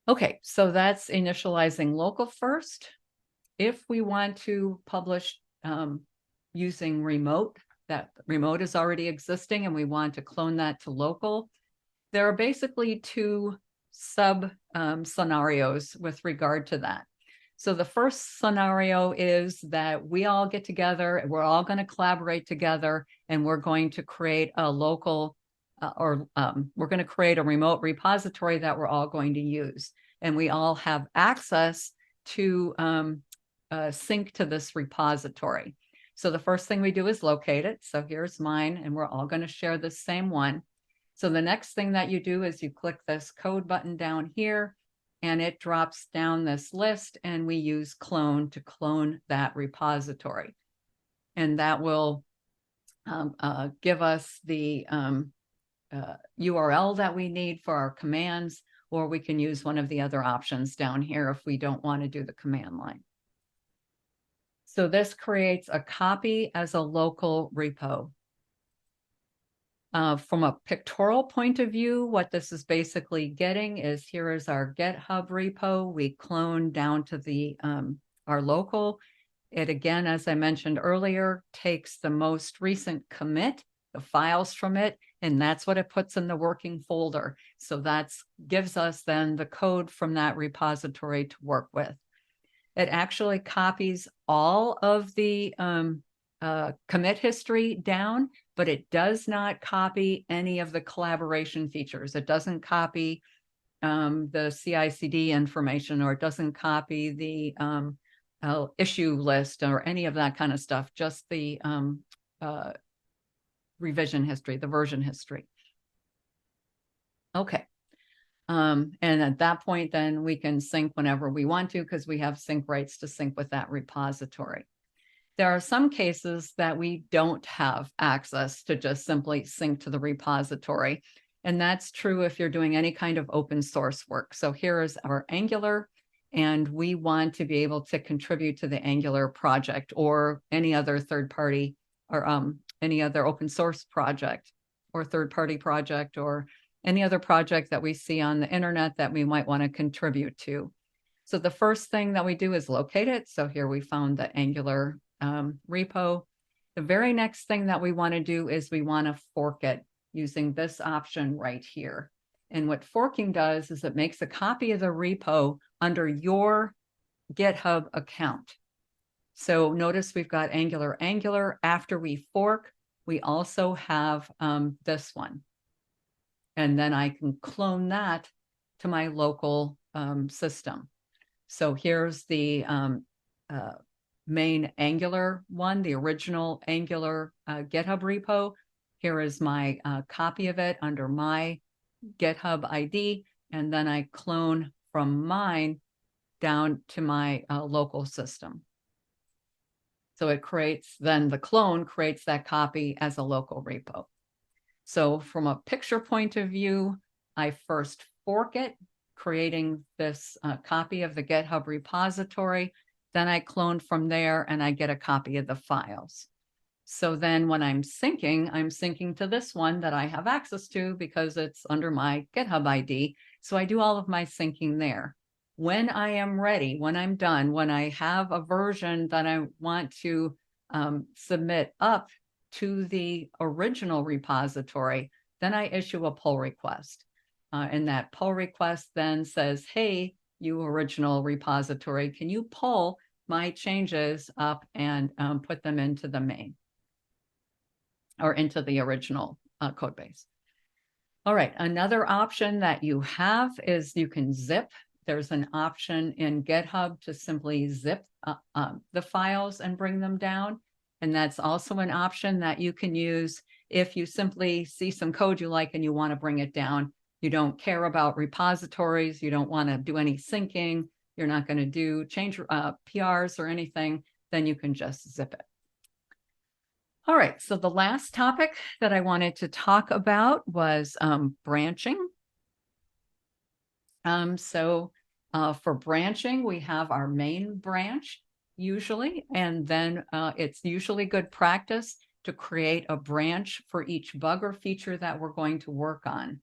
Speaker 3: Okay, so that's initializing local first. If we want to publish using remote, that remote is already existing and we want to clone that to local, there are basically two sub scenarios with regard to that. So the first scenario is that we all get together, we're all going to collaborate together, and we're going to create a local we're going to create a remote repository that we're all going to use. And we all have access to sync to this repository. So the first thing we do is locate it. So here's mine, and we're all going to share the same one. So the next thing that you do is you click this code button down here, and it drops down this list, and we use clone to clone that repository. And that will give us the URL that we need for our commands, or we can use one of the other options down here if we don't want to do the command line. So this creates a copy as a local repo. From a pictorial point of view, what this is basically getting is, here is our GitHub repo. We clone down to the our local. It, again, as I mentioned earlier, takes the most recent commit, the files from it, and that's what it puts in the working folder. So that's gives us then the code from that repository to work with. It actually copies all of the commit history down, but it does not copy any of the collaboration features. It doesn't copy the CI/CD information, or it doesn't copy the issue list or any of that kind of stuff, just the revision history, the version history. Okay. And at that point, then we can sync whenever we want to, because we have sync rights to sync with that repository. There are some cases that we don't have access to just simply sync to the repository. And that's true if you're doing any kind of open source work. So here is our Angular, and we want to be able to contribute to the Angular project or any other third party or any other open source project or third party project or any other project that we see on the internet that we might want to contribute to. So the first thing that we do is locate it. So here we found the Angular repo. The very next thing that we want to do is we want to fork it using this option right here. And what forking does is it makes a copy of the repo under your GitHub account. So notice we've got Angular. After we fork, we also have this one. And then I can clone that to my local system. So here's the main Angular one, the original Angular GitHub repo. Here is my copy of it under my GitHub ID, and then I clone from mine down to my local system. So it creates, then the clone creates that copy as a local repo. So from a picture point of view, I first fork it, creating this copy of the GitHub repository. Then I clone from there and I get a copy of the files. So then when I'm syncing to this one that I have access to because it's under my GitHub ID. So I do all of my syncing there. When I am ready, when I'm done, when I have a version that I want to submit up to the original repository, then I issue a pull request. And that pull request then says, hey, you original repository, can you pull my changes up and put them into the main or into the original code base. All right, another option that you have is you can zip. There's an option in GitHub to simply zip the files and bring them down. And that's also an option that you can use if you simply see some code you like and you want to bring it down. You don't care about repositories. You don't want to do any syncing. You're not going to do change PRs or anything. Then you can just zip it. All right, so the last topic that I wanted to talk about was branching. For branching, we have our main branch usually, and then it's usually good practice to create a branch for each bug or feature that we're going to work on.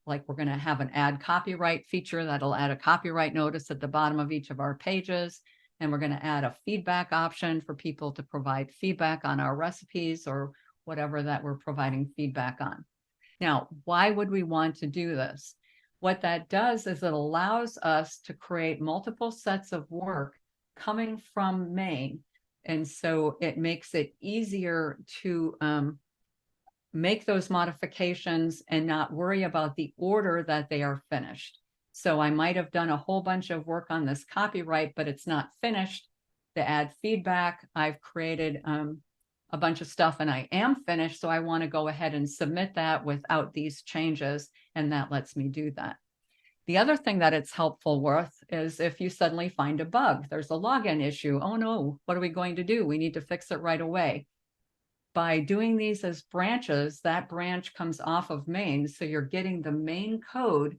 Speaker 3: Like we're going to have an add copyright feature that'll add a copyright notice at the bottom of each of our pages. And we're going to add a feedback option for people to provide feedback on our recipes or whatever that we're providing feedback on. Now, why would we want to do this? What that does is it allows us to create multiple sets of work coming from main. And so it makes it easier to make those modifications and not worry about the order that they are finished. So I might have done a whole bunch of work on this copyright, but it's not finished. To add feedback, I've created a bunch of stuff and I am finished. So I want to go ahead and submit that without these changes. And that lets me do that. The other thing that it's helpful with is if you suddenly find a bug, there's a login issue. Oh no, what are we going to do? We need to fix it right away. By doing these as branches, that branch comes off of main. So you're getting the main code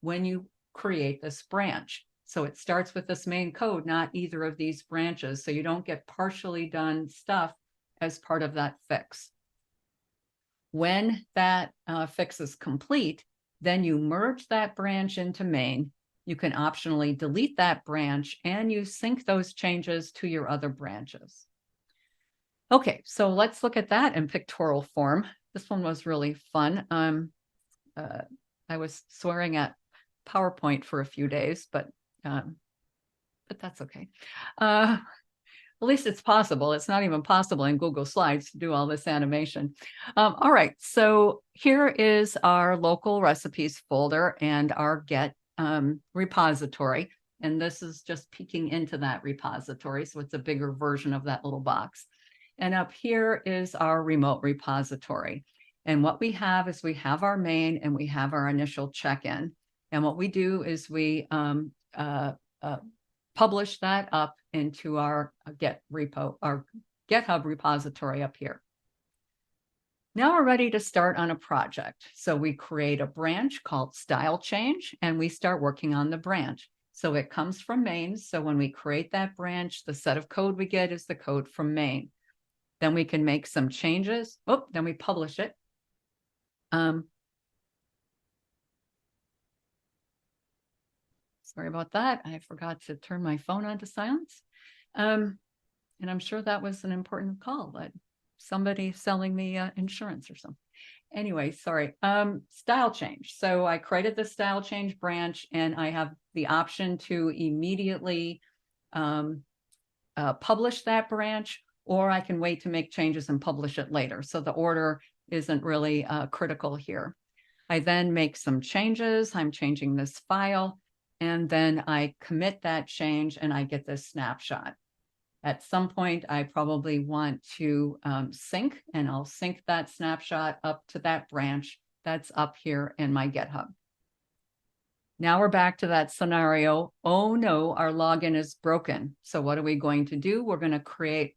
Speaker 3: when you create this branch. So it starts with this main code, not either of these branches. So you don't get partially done stuff as part of that fix. When that fix is complete, then you merge that branch into main. You can optionally delete that branch and you sync those changes to your other branches. Okay, so let's look at that in pictorial form. This one was really fun. I was swearing at PowerPoint for a few days, but that's okay. At least it's possible. It's not even possible in Google Slides to do all this animation. All right, so here is our local recipes folder and our Git repository. And this is just peeking into that repository. So it's a bigger version of that little box. And up here is our remote repository. And what we have is we have our main and we have our initial check-in. And what we do is we publish that up into our Git repo, our GitHub repository up here. Now we're ready to start on a project. So we create a branch called style change and we start working on the branch. So it comes from main. So when we create that branch, the set of code we get is the code from main. Then we can make some changes. Oh, then we publish it. Sorry about that. I forgot to turn my phone on to silence. And I'm sure that was an important call, but somebody selling me insurance or something. Anyway, sorry. Style change. So I created the style change branch and I have the option to immediately publish that branch, or I can wait to make changes and publish it later. So the order isn't really critical here. I then make some changes. I'm changing this file. And then I commit that change and I get this snapshot. At some point, I probably want to sync, and I'll sync that snapshot up to that branch that's up here in my GitHub. Now we're back to that scenario. Oh no, our login is broken. So what are we going to do? We're going to create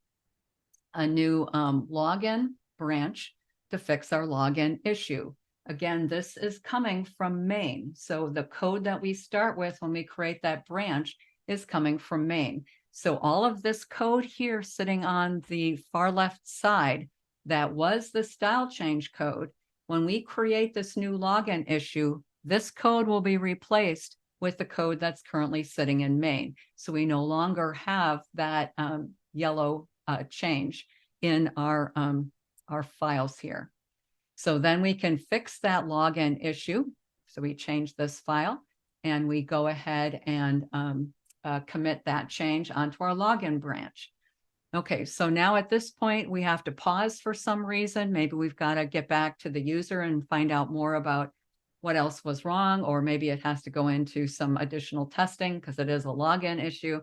Speaker 3: a new login branch to fix our login issue. Again, this is coming from main. So the code that we start with when we create that branch is coming from main. So all of this code here sitting on the far left side, that was the style change code. When we create this new login issue, this code will be replaced with the code that's currently sitting in main. So we no longer have that yellow change in our files here. So then we can fix that login issue. So we change this file and we go ahead and commit that change onto our login branch. Okay, so now at this point, we have to pause for some reason. Maybe we've got to get back to the user and find out more about what else was wrong, or maybe it has to go into some additional testing because it is a login issue.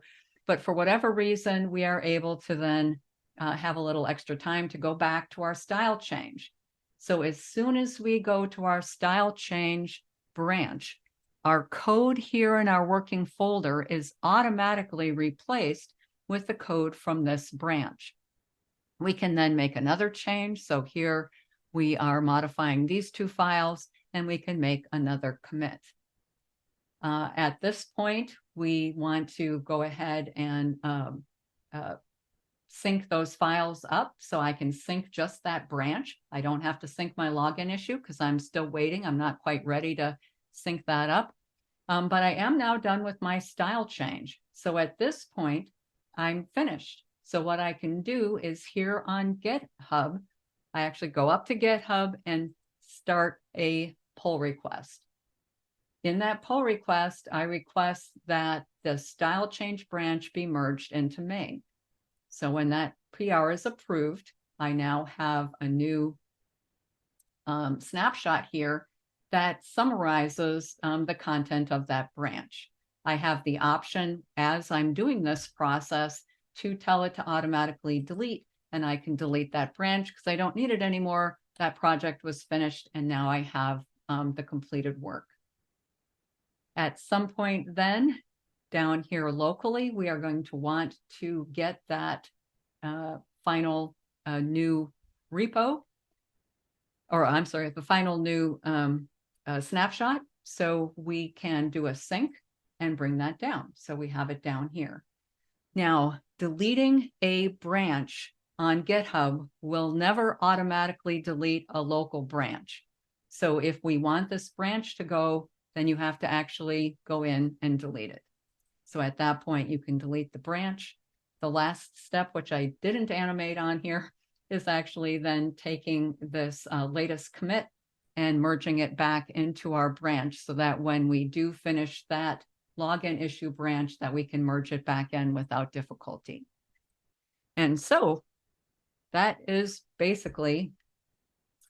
Speaker 3: But for whatever reason, we are able to then have a little extra time to go back to our style change. So as soon as we go to our style change branch, our code here in our working folder is automatically replaced with the code from this branch. We can then make another change. So here we are modifying these two files and we can make another commit. At this point, we want to go ahead and sync those files up. So I can sync just that branch. I don't have to sync my login issue because I'm still waiting. I'm not quite ready to sync that up. But I am now done with my style change. So at this point, I'm finished. So what I can do is here on GitHub, I actually go up to GitHub and start a pull request. In that pull request, I request that the style change branch be merged into main. So when that PR is approved, I now have a new snapshot here that summarizes the content of that branch. I have the option as I'm doing this process to tell it to automatically delete, and I can delete that branch because I don't need it anymore. That project was finished and now I have the completed work. At some point then, down here locally, we are going to want to get that final new repo, or I'm sorry, the final new snapshot, so we can do a sync and bring that down. So we have it down here. Now, deleting a branch on GitHub will never automatically delete a local branch. So if we want this branch to go, then you have to actually go in and delete it. So at that point, you can delete the branch. The last step, which I didn't animate on here, is actually then taking this latest commit and merging it back into our branch so that when we do finish that login issue branch, that we can merge it back in without difficulty. And so that is basically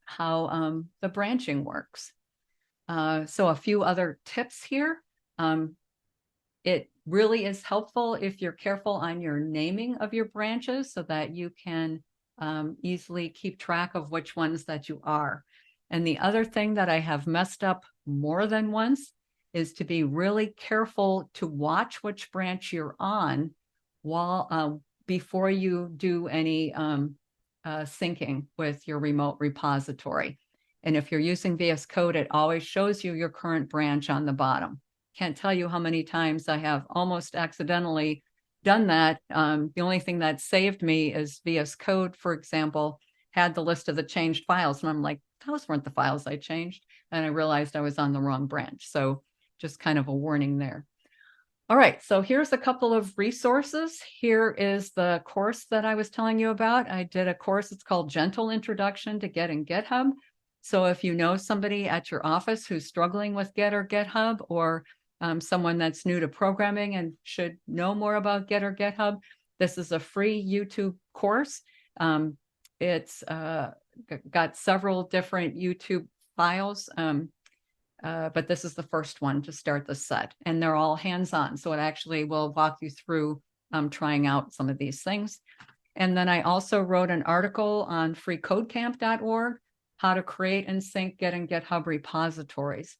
Speaker 3: how the branching works. So a few other tips here. It really is helpful if you're careful on your naming of your branches so that you can easily keep track of which ones that you are. And the other thing that I have messed up more than once is to be really careful to watch which branch you're on while before you do any syncing with your remote repository. And if you're using VS Code, it always shows you your current branch on the bottom. Can't tell you how many times I have almost accidentally done that. The only thing that saved me is VS Code, for example, had the list of the changed files. And I'm like, those weren't the files I changed. And I realized I was on the wrong branch. So just kind of a warning there. All right, so here's a couple of resources. Here is the course that I was telling you about. I did a course, it's called Gentle Introduction to Git and GitHub. So if you know somebody at your office who's struggling with Git or GitHub, or someone that's new to programming and should know more about Git or GitHub, this is a free YouTube course. It's got several different YouTube files, but this is the first one to start the set, and they're all hands-on. So it actually will walk you through trying out some of these things. And then I also wrote an article on freecodecamp.org, how to create and sync Git and GitHub repositories.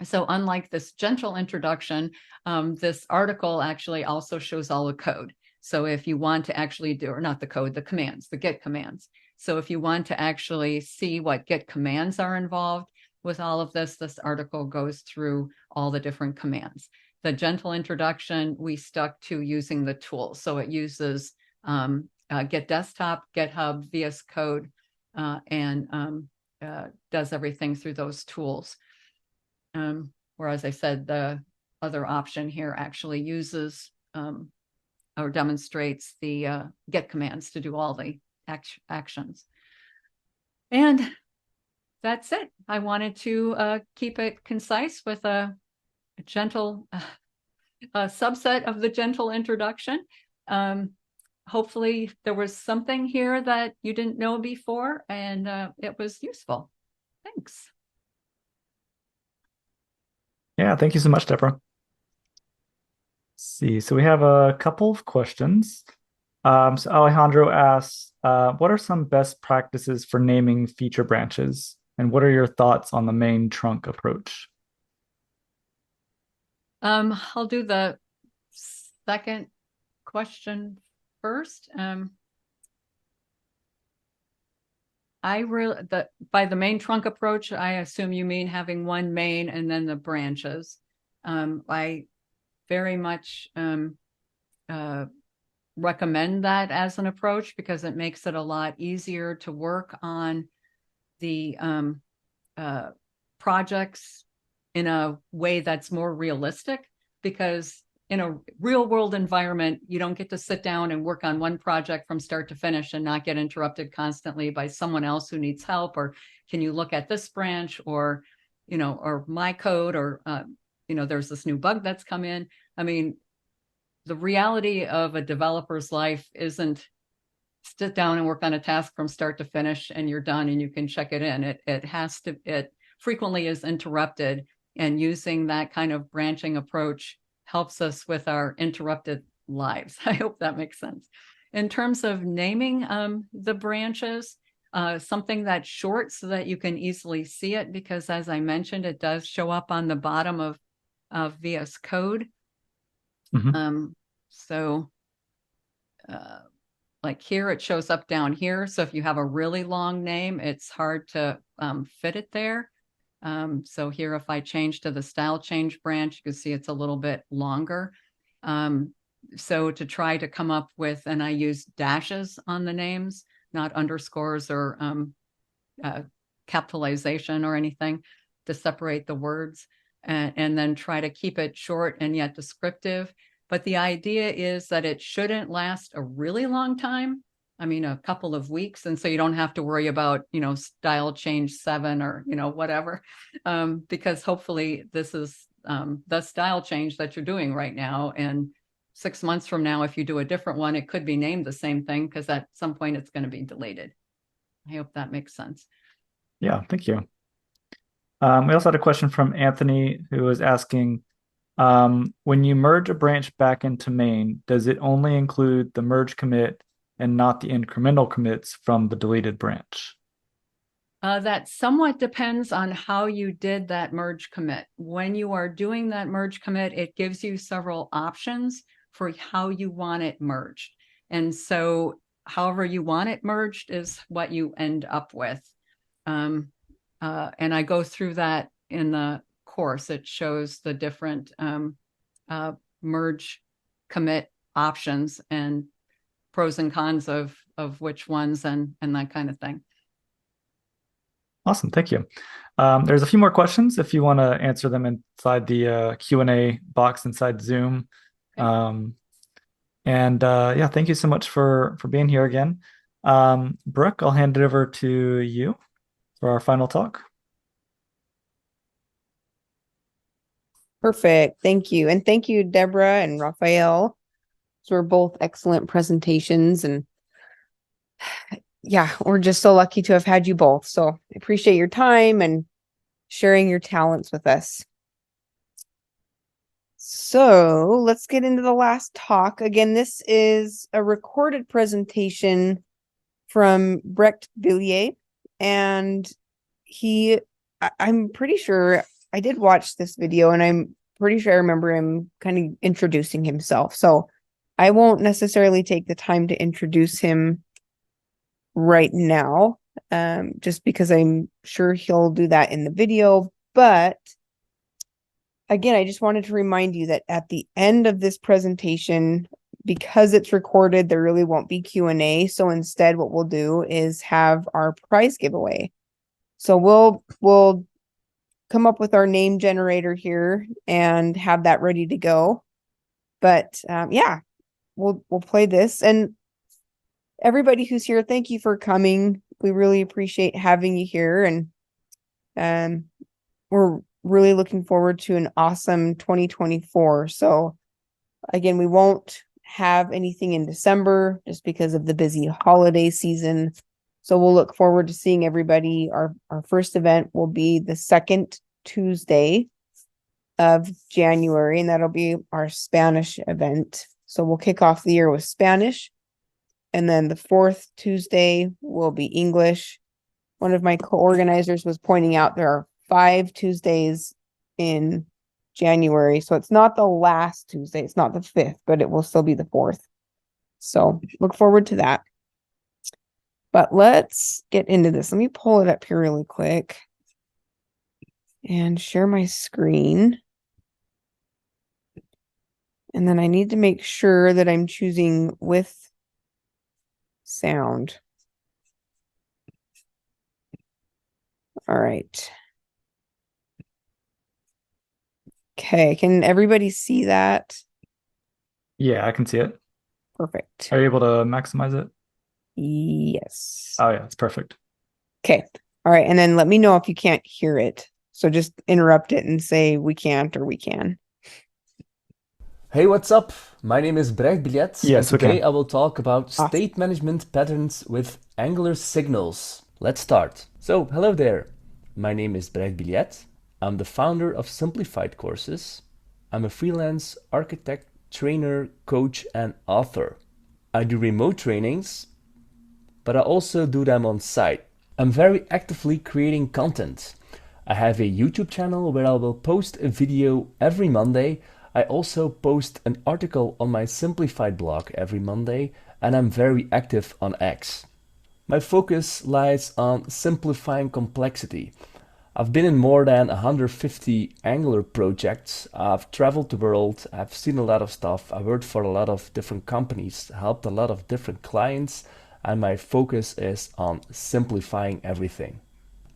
Speaker 3: So unlike this gentle introduction, this article actually also shows all the code. So if you want to actually do, or not the code, the commands, the Git commands. So if you want to actually see what Git commands are involved with all of this, this article goes through all the different commands. The gentle introduction, we stuck to using the tools. So it uses Git Desktop, GitHub, VS Code, and does everything through those tools. Whereas I said the other option here actually uses or demonstrates the Git commands to do all the actions. And that's it. I wanted to keep it concise with a gentle subset of the gentle introduction. Hopefully there was something here that you didn't know before, and it was useful. Thanks.
Speaker 1: Yeah, thank you so much, Deborah. Let's see, so we have a couple of questions. So Alejandro asks, what are some best practices for naming feature branches? And what are your thoughts on the main trunk approach?
Speaker 3: I'll do the second question first. By the main trunk approach, I assume you mean having one main and then the branches. I very much recommend that as an approach because it makes it a lot easier to work on the projects in a way that's more realistic, because in a real world environment, you don't get to sit down and work on one project from start to finish and not get interrupted constantly by someone else who needs help, or can you look at this branch, or, you know, or my code, or, you know, there's this new bug that's come in. I mean, the reality of a developer's life isn't sit down and work on a task from start to finish and you're done and you can check it in. It frequently is interrupted, and using that kind of branching approach helps us with our interrupted lives. I hope that makes sense. In terms of naming the branches, something that's short so that you can easily see it, because as I mentioned, it does show up on the bottom of VS Code.
Speaker 1: Mhm.
Speaker 3: So like here, it shows up down here. So if you have a really long name, it's hard to fit it there. So here, if I change to the style change branch, you can see it's a little bit longer. So to try to come up with, and I use dashes on the names, not underscores or capitalization or anything to separate the words, and then try to keep it short and yet descriptive. But the idea is that it shouldn't last a really long time. I mean, a couple of weeks. And so you don't have to worry about, style change 7 or, whatever, because hopefully this is the style change that you're doing right now. And 6 months from now, if you do a different one, it could be named the same thing because at some point it's going to be deleted. I hope that makes sense.
Speaker 1: Yeah, thank you. We also had a question from Anthony who was asking, when you merge a branch back into main, does it only include the merge commit and not the incremental commits from the deleted branch?
Speaker 3: That somewhat depends on how you did that merge commit. When you are doing that merge commit, it gives you several options for how you want it merged. And so however you want it merged is what you end up with. And I go through that in the course. It shows the different merge commit options and pros and cons of which ones and that kind of thing.
Speaker 1: Awesome, thank you. There's a few more questions if you want to answer them inside the Q&A box inside Zoom.
Speaker 3: Okay.
Speaker 1: Yeah, thank you so much for being here again. Brooke, I'll hand it over to you for our final talk.
Speaker 4: Perfect. Thank you. And thank you, Deborah and Rafael. Those were both excellent presentations. And yeah, we're just so lucky to have had you both. So I appreciate your time and sharing your talents with us. So let's get into the last talk. Again, this is a recorded presentation from Brecht Billiet. And I'm pretty sure I did watch this video, and I'm pretty sure I remember him kind of introducing himself. So I won't necessarily take the time to introduce him right now, just because I'm sure he'll do that in the video. But again, I just wanted to remind you that at the end of this presentation, because it's recorded, there really won't be Q&A. So instead, what we'll do is have our prize giveaway. So we'll come up with our name generator here and have that ready to go. But yeah, we'll play this. And everybody who's here, thank you for coming. We really appreciate having you here, and we're really looking forward to an awesome 2024. So again, we won't have anything in December just because of the busy holiday season. So we'll look forward to seeing everybody. Our first event will be the second Tuesday of January, and that'll be our Spanish event. So we'll kick off the year with Spanish. And then the fourth Tuesday will be English. One of my co-organizers was pointing out there are 5 Tuesdays in January. So it's not the last Tuesday. It's not the 5th, but it will still be the 4th. So look forward to that. But let's get into this. Let me pull it up here really quick and share my screen. And then I need to make sure that I'm choosing with sound. All right. Okay, can everybody see that?
Speaker 1: Yeah, I can see it.
Speaker 4: Perfect.
Speaker 1: Are you able to maximize it?
Speaker 4: Yes.
Speaker 1: Oh yeah, it's perfect.
Speaker 4: Okay. All right. And then let me know if you can't hear it. So just interrupt it and say we can't or we can.
Speaker 5: Hey, what's up? My name is Brecht Billiet,
Speaker 1: Yes,
Speaker 5: and today
Speaker 1: okay.
Speaker 5: I will talk about
Speaker 4: Awesome.
Speaker 5: state management patterns with Angular signals. Let's start. So, hello there. My name is Brecht Billiet. I'm the founder of Simplified courses. I'm a freelance architect, trainer, coach, and author. I do remote trainings, but I also do them on site. I'm very actively creating content. I have a YouTube channel where I will post a video every Monday. I also post an article on my Simplified blog every Monday, and I'm very active on X. My focus lies on simplifying complexity. I've been in more than 150 Angular projects. I've traveled the world, I've seen a lot of stuff, I worked for a lot of different companies, helped a lot of different clients, and my focus is on simplifying everything.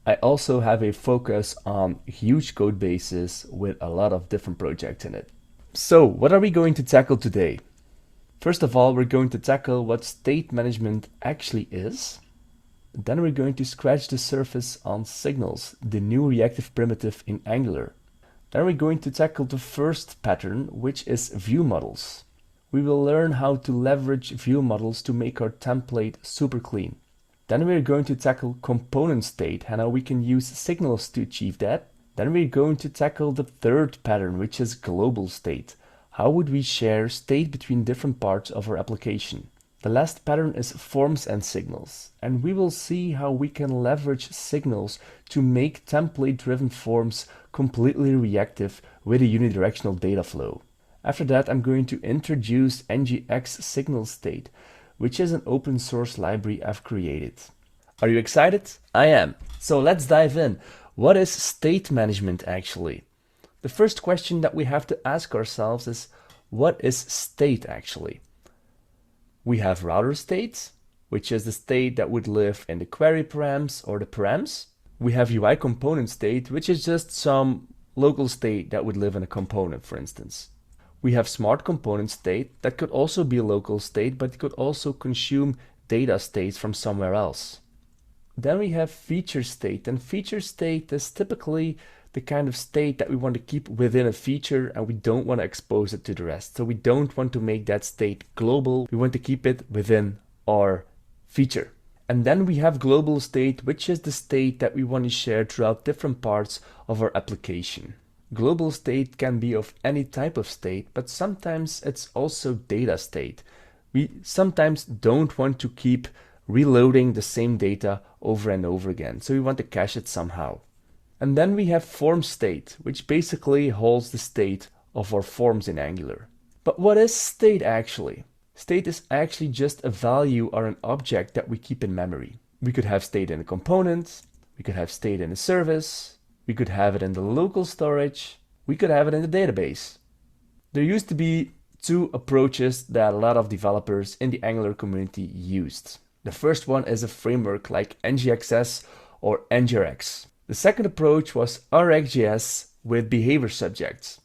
Speaker 5: I also have a focus on huge code bases with a lot of different projects in it. So, what are we going to tackle today? First of all, we're going to tackle what state management actually is. Then we're going to scratch the surface on signals, the new reactive primitive in Angular. Then we're going to tackle the first pattern, which is view models. We will learn how to leverage view models to make our template super clean. Then we're going to tackle component state and how we can use signals to achieve that. Then we're going to tackle the third pattern, which is global state. How would we share state between different parts of our application? The last pattern is forms and signals, and we will see how we can leverage signals to make template-driven forms completely reactive with a unidirectional data flow. After that, I'm going to introduce ngx signal state, which is an open source library I've created. Are you excited? I am. So let's dive in. What is state management actually? The first question that we have to ask ourselves is, what is state actually? We have router state, which is the state that would live in the query params or the params. We have UI component state, which is just some local state that would live in a component, for instance. We have smart component state that could also be a local state, but could also consume data states from somewhere else. Then we have feature state, and feature state is typically the kind of state that we want to keep within a feature and we don't want to expose it to the rest. So we don't want to make that state global. We want to keep it within our feature. And then we have global state, which is the state that we want to share throughout different parts of our application. Global state can be of any type of state, but sometimes it's also data state. We sometimes don't want to keep reloading the same data over and over again. So we want to cache it somehow. And then we have form state, which basically holds the state of our forms in Angular. But what is state actually? State is actually just a value or an object that we keep in memory. We could have state in a component, we could have state in a service, we could have it in the local storage, we could have it in the database. There used to be two approaches that a lot of developers in the Angular community used. The first one is a framework like ngxs or ngrx. The second approach was RxJS with behavior subjects.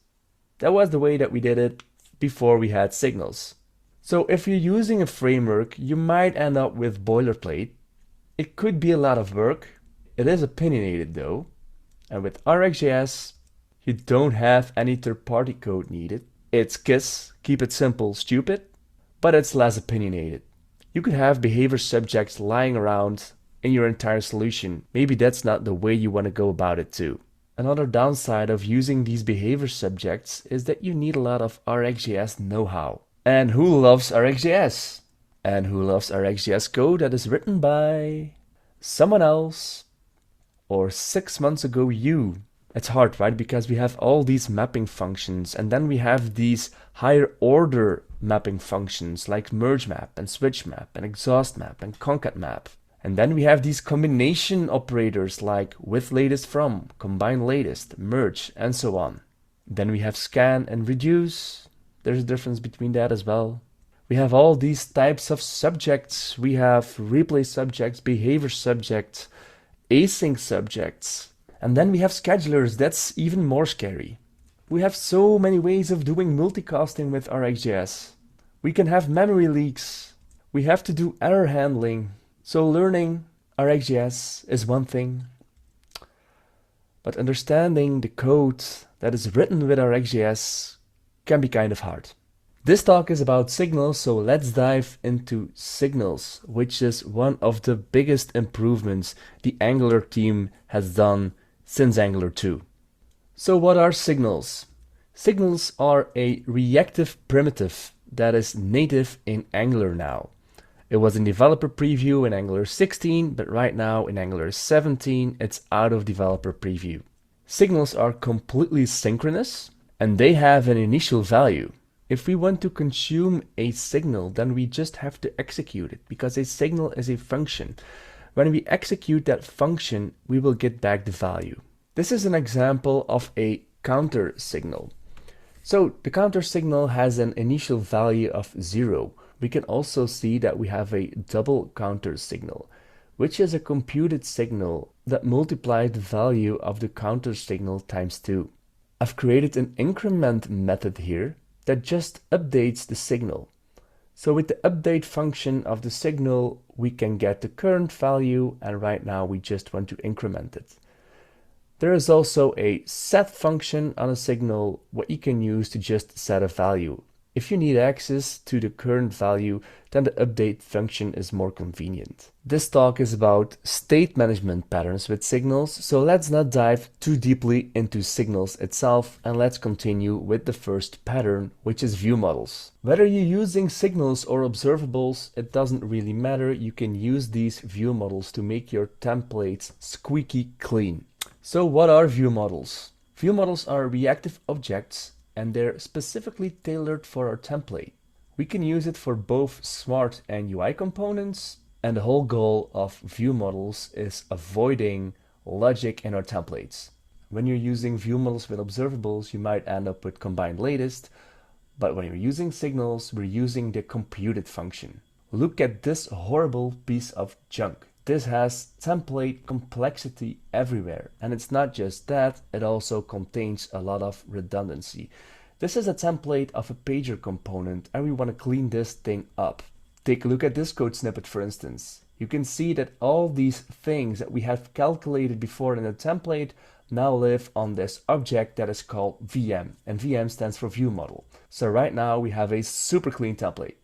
Speaker 5: That was the way that we did it before we had signals. So if you're using a framework, you might end up with boilerplate. It could be a lot of work. It is opinionated though. And with RxJS, you don't have any third-party code needed. It's KISS, keep it simple, stupid, but it's less opinionated. You could have behavior subjects lying around in your entire solution. Maybe that's not the way you want to go about it too. Another downside of using these behavior subjects is that you need a lot of RxJS know-how. And who loves RxJS? And who loves RxJS code that is written by someone else or 6 months ago you? It's hard, right? Because we have all these mapping functions and then we have these higher order mapping functions like merge map and switch map and exhaust map and concat map. And then we have these combination operators like with latest from, combine latest, merge, and so on. Then we have scan and reduce. There's a difference between that as well. We have all these types of subjects. We have replay subjects, behavior subjects, async subjects. And then we have schedulers. That's even more scary. We have so many ways of doing multicasting with RxJS. We can have memory leaks. We have to do error handling. So learning RxJS is one thing, but understanding the code that is written with RxJS can be kind of hard. This talk is about signals, so let's dive into signals, which is one of the biggest improvements the Angular team has done since Angular 2. So what are signals? Signals are a reactive primitive that is native in Angular now. It was in developer preview in Angular 16, but right now in Angular 17, it's out of developer preview. Signals are completely synchronous and they have an initial value. If we want to consume a signal, then we just have to execute it because a signal is a function. When we execute that function, we will get back the value. This is an example of a counter signal. So the counter signal has an initial value of 0. We can also see that we have a double counter signal, which is a computed signal that multiplies the value of the counter signal times 2. I've created an increment method here that just updates the signal. So with the update function of the signal, we can get the current value, and right now we just want to increment it. There is also a set function on a signal, what you can use to just set a value. If you need access to the current value, then the update function is more convenient. This talk is about state management patterns with signals, so let's not dive too deeply into signals itself, and let's continue with the first pattern, which is view models. Whether you're using signals or observables, it doesn't really matter. You can use these view models to make your templates squeaky clean. So what are view models? View models are reactive objects and they're specifically tailored for our template. We can use it for both Smart and UI components, and the whole goal of view models is avoiding logic in our templates. When you're using view models with observables, you might end up with combined latest, but when you're using signals, we're using the computed function. Look at this horrible piece of junk. This has template complexity everywhere, and it's not just that, it also contains a lot of redundancy. This is a template of a pager component, and we want to clean this thing up. Take a look at this code snippet, for instance. You can see that all these things that we have calculated before in the template now live on this object that is called VM, and VM stands for view model. So right now we have a super clean template.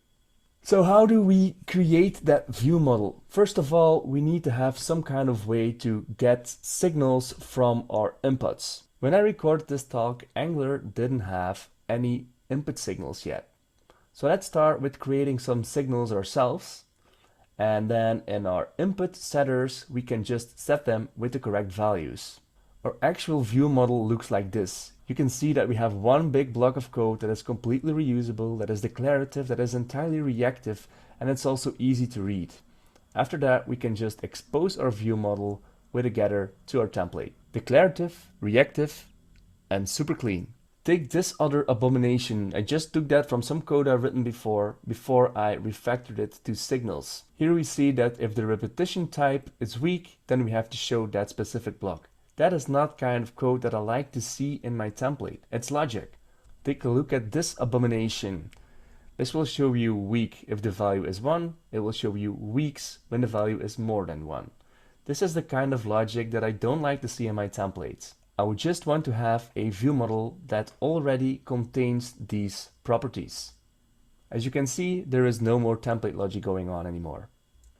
Speaker 5: So how do we create that view model? First of all, we need to have some kind of way to get signals from our inputs. When I recorded this talk, Angular didn't have any input signals yet. So let's start with creating some signals ourselves. And then in our input setters, we can just set them with the correct values. Our actual view model looks like this. You can see that we have one big block of code that is completely reusable, that is declarative, that is entirely reactive, and it's also easy to read. After that, we can just expose our view model with a getter to our template. Declarative, reactive, and super clean. Take this other abomination. I just took that from some code I've written before I refactored it to signals. Here we see that if the repetition type is weak, then we have to show that specific block. That is not kind of code that I like to see in my template. It's logic. Take a look at this abomination. This will show you weak if the value is 1. It will show you weeks when the value is more than 1. This is the kind of logic that I don't like to see in my templates. I would just want to have a view model that already contains these properties. As you can see, there is no more template logic going on anymore.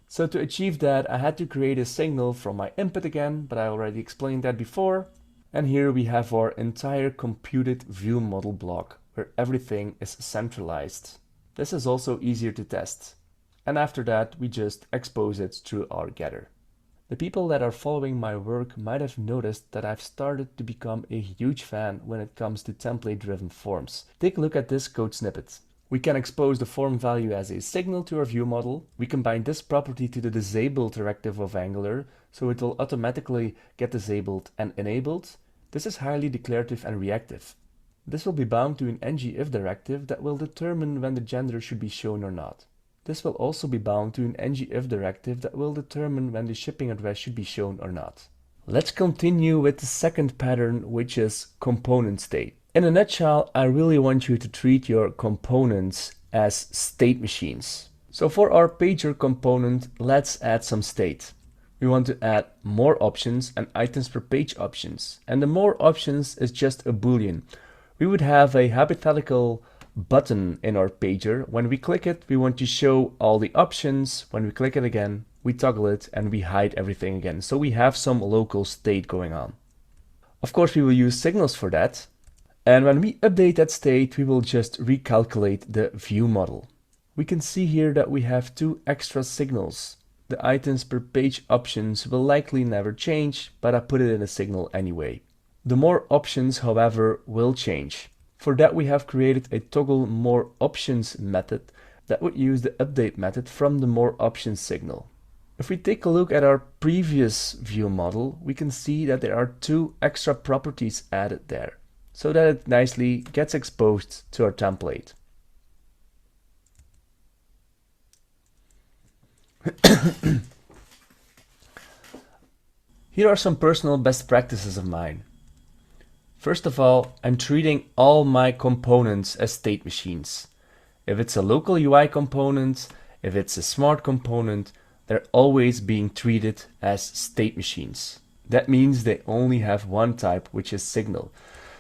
Speaker 5: So to achieve that, I had to create a signal from my input again, but I already explained that before. And here we have our entire computed view model block, where everything is centralized. This is also easier to test. And after that, we just expose it through our getter. The people that are following my work might have noticed that I've started to become a huge fan when it comes to template-driven forms. Take a look at this code snippet. We can expose the form value as a signal to our view model. We combine this property to the disable directive of Angular, so it will automatically get disabled and enabled. This is highly declarative and reactive. This will be bound to an ng-if directive that will determine when the gender should be shown or not. This will also be bound to an ng-if directive that will determine when the shipping address should be shown or not. Let's continue with the second pattern, which is component state. In a nutshell, I really want you to treat your components as state machines. So for our pager component, let's add some state. We want to add more options and items per page options. And the more options is just a boolean. We would have a hypothetical button in our pager. When we click it, we want to show all the options. When we click it again, we toggle it and we hide everything again. So we have some local state going on. Of course, we will use signals for that. And when we update that state, we will just recalculate the view model. We can see here that we have 2 extra signals. The items per page options will likely never change, but I put it in a signal anyway. The more options, however, will change. For that, we have created a toggle more options method that would use the update method from the more options signal. If we take a look at our previous view model, we can see that there are 2 extra properties added there, so that it nicely gets exposed to our template. Here are some personal best practices of mine. First of all, I'm treating all my components as state machines. If it's a local UI component, if it's a smart component, they're always being treated as state machines. That means they only have one type, which is signal.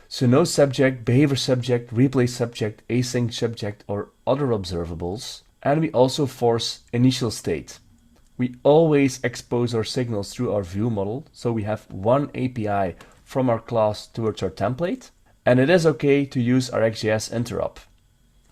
Speaker 5: So no subject, behavior subject, replay subject, async subject, or other observables. And we also force initial state. We always expose our signals through our view model, so we have one API from our class towards our template, and it is okay to use our XJS interop.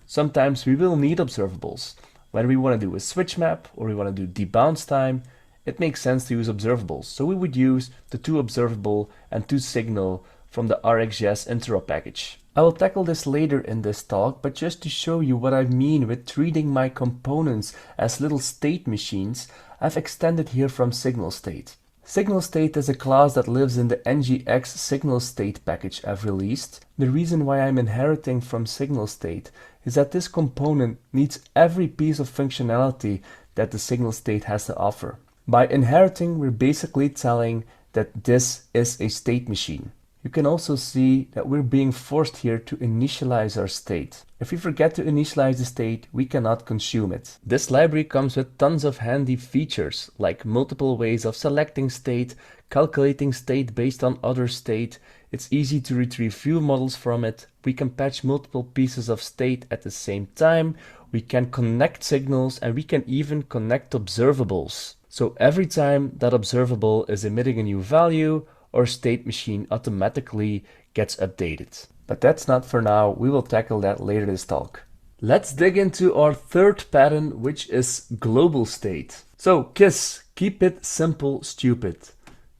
Speaker 5: Sometimes we will need observables. When we want to do a switch map or we want to do debounce time, it makes sense to use observables. So we would use the toObservable and toSignal from the RxJS interop package. I will tackle this later in this talk, but just to show you what I mean with treating my components as little state machines, I've extended here from signal state. Signal state is a class that lives in the ngx signal state package I've released. The reason why I'm inheriting from signal state is that this component needs every piece of functionality that the signal state has to offer. By inheriting, we're basically telling that this is a state machine. You can also see that we're being forced here to initialize our state. If we forget to initialize the state, we cannot consume it. This library comes with tons of handy features, like multiple ways of selecting state, calculating state based on other state. It's easy to retrieve view models from it. We can patch multiple pieces of state at the same time. We can connect signals, and we can even connect observables. So every time that observable is emitting a new value, our state machine automatically gets updated. But that's not for now, we will tackle that later this talk. Let's dig into our third pattern, which is global state. So KISS, keep it simple, stupid.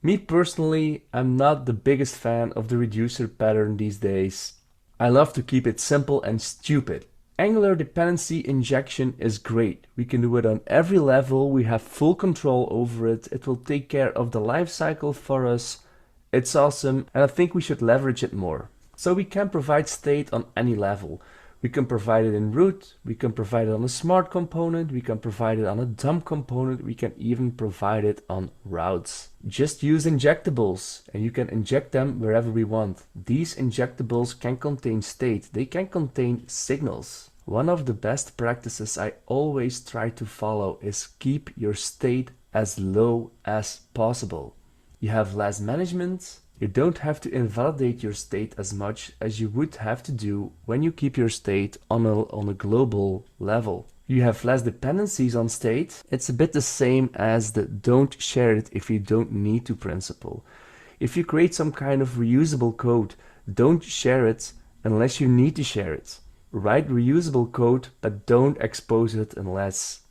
Speaker 5: Me personally, I'm not the biggest fan of the reducer pattern these days. I love to keep it simple and stupid. Angular dependency injection is great. We can do it on every level, we have full control over it, it will take care of the lifecycle for us. It's awesome, and I think we should leverage it more. So we can provide state on any level. We can provide it in root, we can provide it on a smart component, we can provide it on a dump component, we can even provide it on routes. Just use injectables, and you can inject them wherever we want. These injectables can contain state, they can contain signals. One of the best practices I always try to follow is keep your state as low as possible. You have less management, you don't have to invalidate your state as much as you would have to do when you keep your state on a global level. You have less dependencies on state. It's a bit the same as the don't share it if you don't need to principle. If you create some kind of reusable code, don't share it unless you need to share it. Write reusable code, but don't expose it unless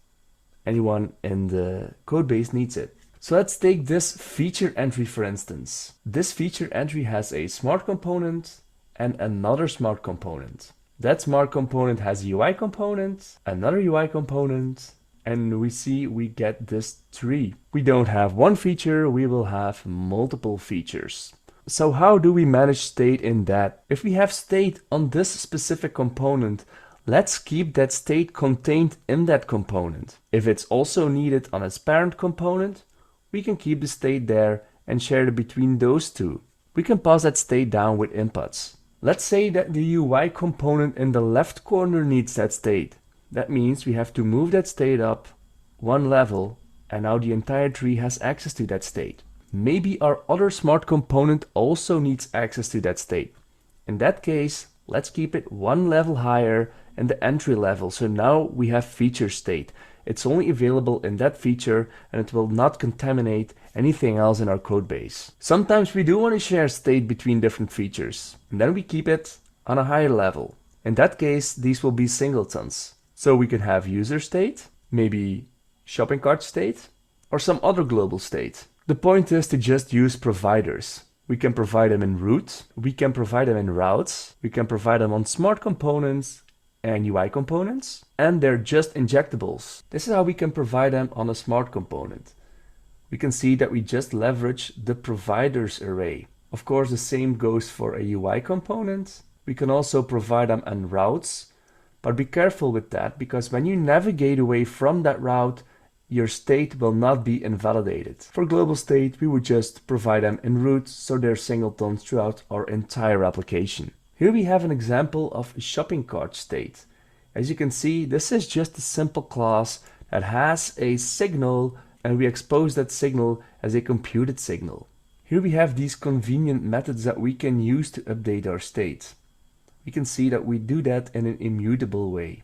Speaker 5: anyone in the codebase needs it. So let's take this feature entry for instance. This feature entry has a smart component and another smart component. That smart component has a UI component, another UI component, and we see we get this tree. We don't have one feature, we will have multiple features. So how do we manage state in that? If we have state on this specific component, let's keep that state contained in that component. If it's also needed on its parent component, we can keep the state there and share it between those two. We can pass that state down with inputs. Let's say that the UI component in the left corner needs that state. That means we have to move that state up one level, and now the entire tree has access to that state. Maybe our other smart component also needs access to that state. In that case, let's keep it one level higher in the entry level. So now we have feature state. It's only available in that feature and it will not contaminate anything else in our code base. Sometimes we do want to share state between different features, and then we keep it on a higher level. In that case, these will be singletons. So we could have user state, maybe shopping cart state, or some other global state. The point is to just use providers. We can provide them in root. We can provide them in routes. We can provide them on smart components and UI components. And they're just injectables. This is how we can provide them on a smart component. We can see that we just leverage the providers array. Of course, the same goes for a UI component. We can also provide them in routes, but be careful with that because when you navigate away from that route, your state will not be invalidated. For global state, we would just provide them in root so they're singletons throughout our entire application. Here we have an example of a shopping cart state. As you can see, this is just a simple class that has a signal and we expose that signal as a computed signal. Here we have these convenient methods that we can use to update our state. We can see that we do that in an immutable way.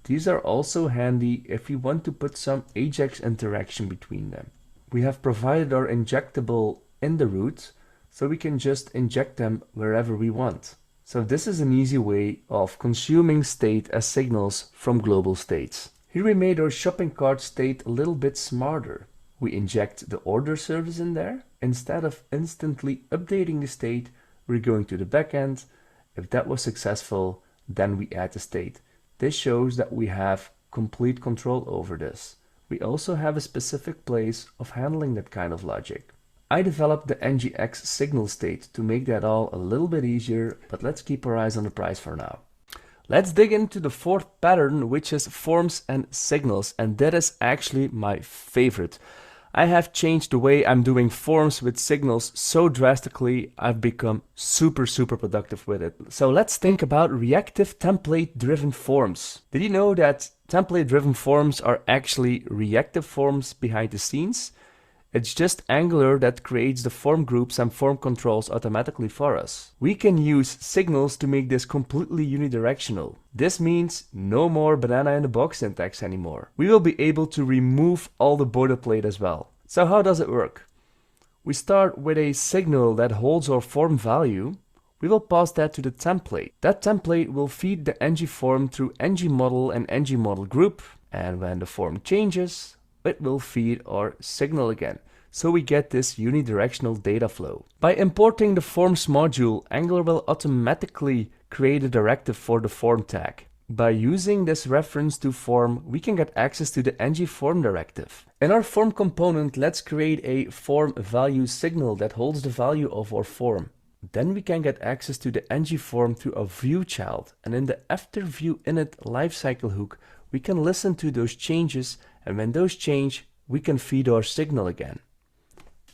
Speaker 5: These are also handy if we want to put some AJAX interaction between them. We have provided our injectable in the root, so we can just inject them wherever we want. So this is an easy way of consuming state as signals from global states. Here we made our shopping cart state a little bit smarter. We inject the order service in there. Instead of instantly updating the state, we're going to the backend. If that was successful, then we add the state. This shows that we have complete control over this. We also have a specific place of handling that kind of logic. I developed the ngx signal state to make that all a little bit easier, but let's keep our eyes on the prize for now. Let's dig into the fourth pattern, which is forms and signals, and that is actually my favorite. I have changed the way I'm doing forms with signals so drastically, I've become super productive with it. So let's think about reactive template-driven forms. Did you know that template-driven forms are actually reactive forms behind the scenes? It's just Angular that creates the form groups and form controls automatically for us. We can use signals to make this completely unidirectional. This means no more banana in the box syntax anymore. We will be able to remove all the boilerplate as well. So how does it work? We start with a signal that holds our form value. We will pass that to the template. That template will feed the ng-form through ng-model and ng-model group. And when the form changes, it will feed our signal again. So we get this unidirectional data flow. By importing the forms module, Angular will automatically create a directive for the form tag. By using this reference to form, we can get access to the ng-form directive. In our form component, let's create a form value signal that holds the value of our form. Then we can get access to the ng-form through a view child. And in the after view init lifecycle hook, we can listen to those changes, and when those change, we can feed our signal again,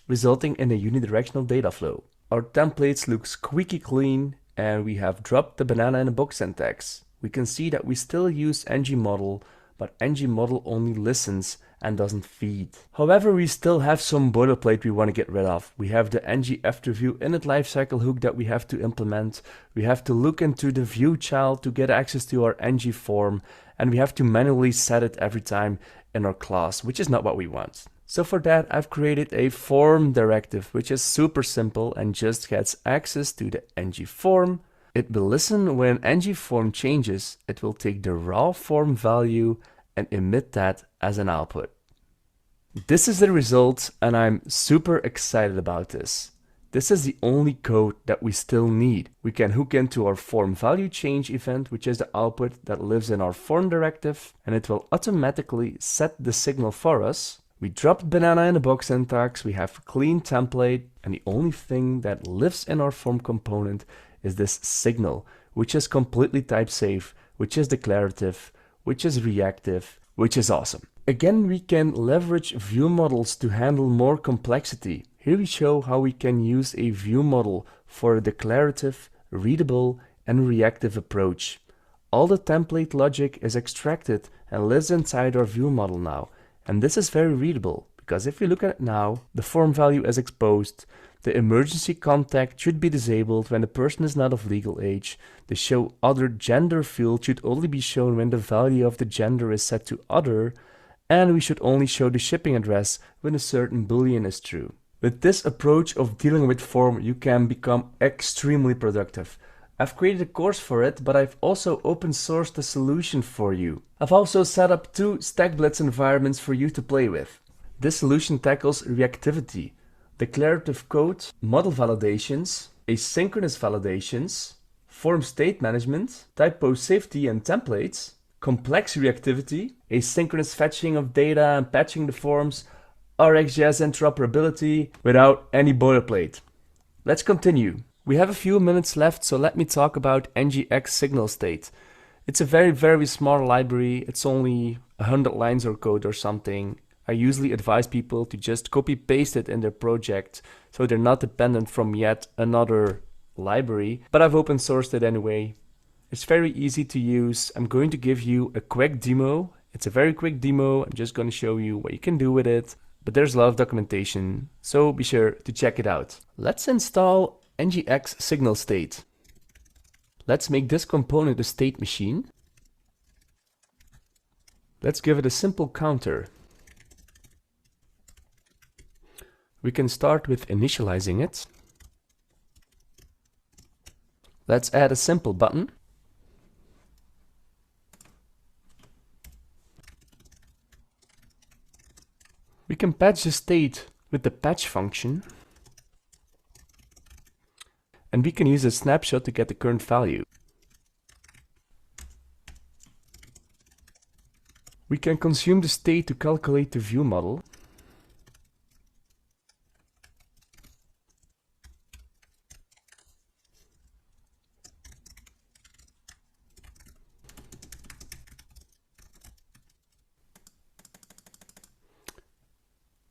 Speaker 5: resulting in a unidirectional data flow. Our templates look squeaky clean, and we have dropped the banana in a box syntax. We can see that we still use ng-model, but ng-model only listens and doesn't feed. However, we still have some boilerplate we want to get rid of. We have the ng after view init lifecycle hook that we have to implement. We have to look into the view child to get access to our ng-form, and we have to manually set it every time in our class, which is not what we want. So for that, I've created a form directive, which is super simple and just gets access to the ng-form. It will listen when ng-form changes. It will take the raw form value and emit that as an output. This is the result, and I'm super excited about this. This is the only code that we still need. We can hook into our form value change event, which is the output that lives in our form directive, and it will automatically set the signal for us. We dropped banana in the box syntax, we have a clean template, and the only thing that lives in our form component is this signal, which is completely type safe, which is declarative, which is reactive, which is awesome. Again, we can leverage view models to handle more complexity. Here we show how we can use a view model for a declarative, readable, and reactive approach. All the template logic is extracted and lives inside our view model now. And this is very readable, because if we look at it now, the form value is exposed, the emergency contact should be disabled when the person is not of legal age, the show other gender field should only be shown when the value of the gender is set to other, and we should only show the shipping address when a certain boolean is true. With this approach of dealing with form, you can become extremely productive. I've created a course for it, but I've also open sourced the solution for you. I've also set up 2 StackBlitz environments for you to play with. This solution tackles reactivity. declarative code, model validations, asynchronous validations, form state management, typo safety and templates, complex reactivity, asynchronous fetching of data and patching the forms, RxJS interoperability without any boilerplate. Let's continue. We have a few minutes left, so let me talk about ngx signal state. It's a very, very small library. It's only 100 lines of code or something. I usually advise people to just copy paste it in their project so they're not dependent from yet another library, but I've open sourced it anyway. It's very easy to use. I'm going to give you a quick demo. It's a very quick demo. I'm just going to show you what you can do with it, but there's a lot of documentation, so be sure to check it out. Let's install ngx signal state. Let's make this component a state machine. Let's give it a simple counter. We can start with initializing it. Let's add a simple button. We can patch the state with the patch function. And we can use a snapshot to get the current value. We can consume the state to calculate the view model.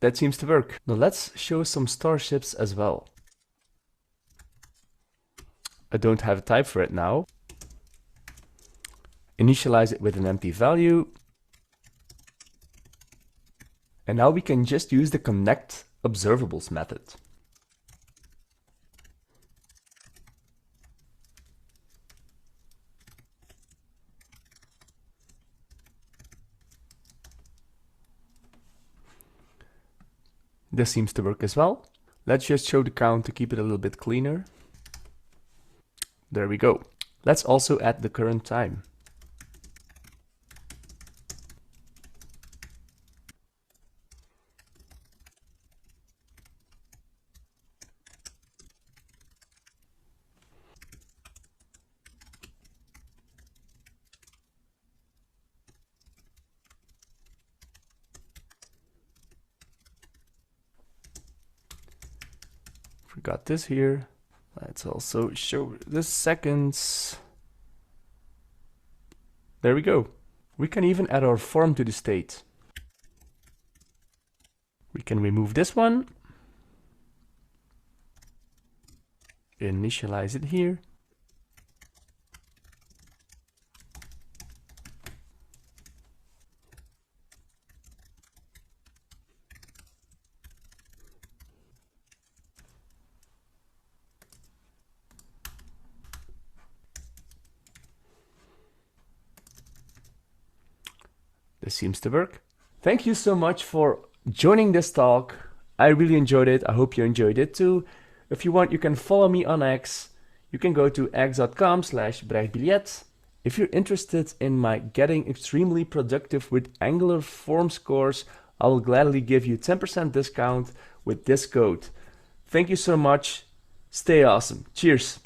Speaker 5: That seems to work. Now let's show some starships as well. I don't have a type for it now. Initialize it with an empty value. And now we can just use the connect observables method. This seems to work as well. Let's just show the count to keep it a little bit cleaner. There we go. Let's also add the current time. Forgot this here. Let's also show the seconds. There we go. We can even add our form to the state. We can remove this one. Initialize it here. This seems to work. Thank you so much for joining this talk. I really enjoyed it. I hope you enjoyed it too. If you want, you can follow me on X. You can go to x.com/brechtbilliet. If you're interested in my Getting Extremely Productive with Angular Forms course, I will gladly give you 10% discount with this code. Thank you so much. Stay awesome. Cheers.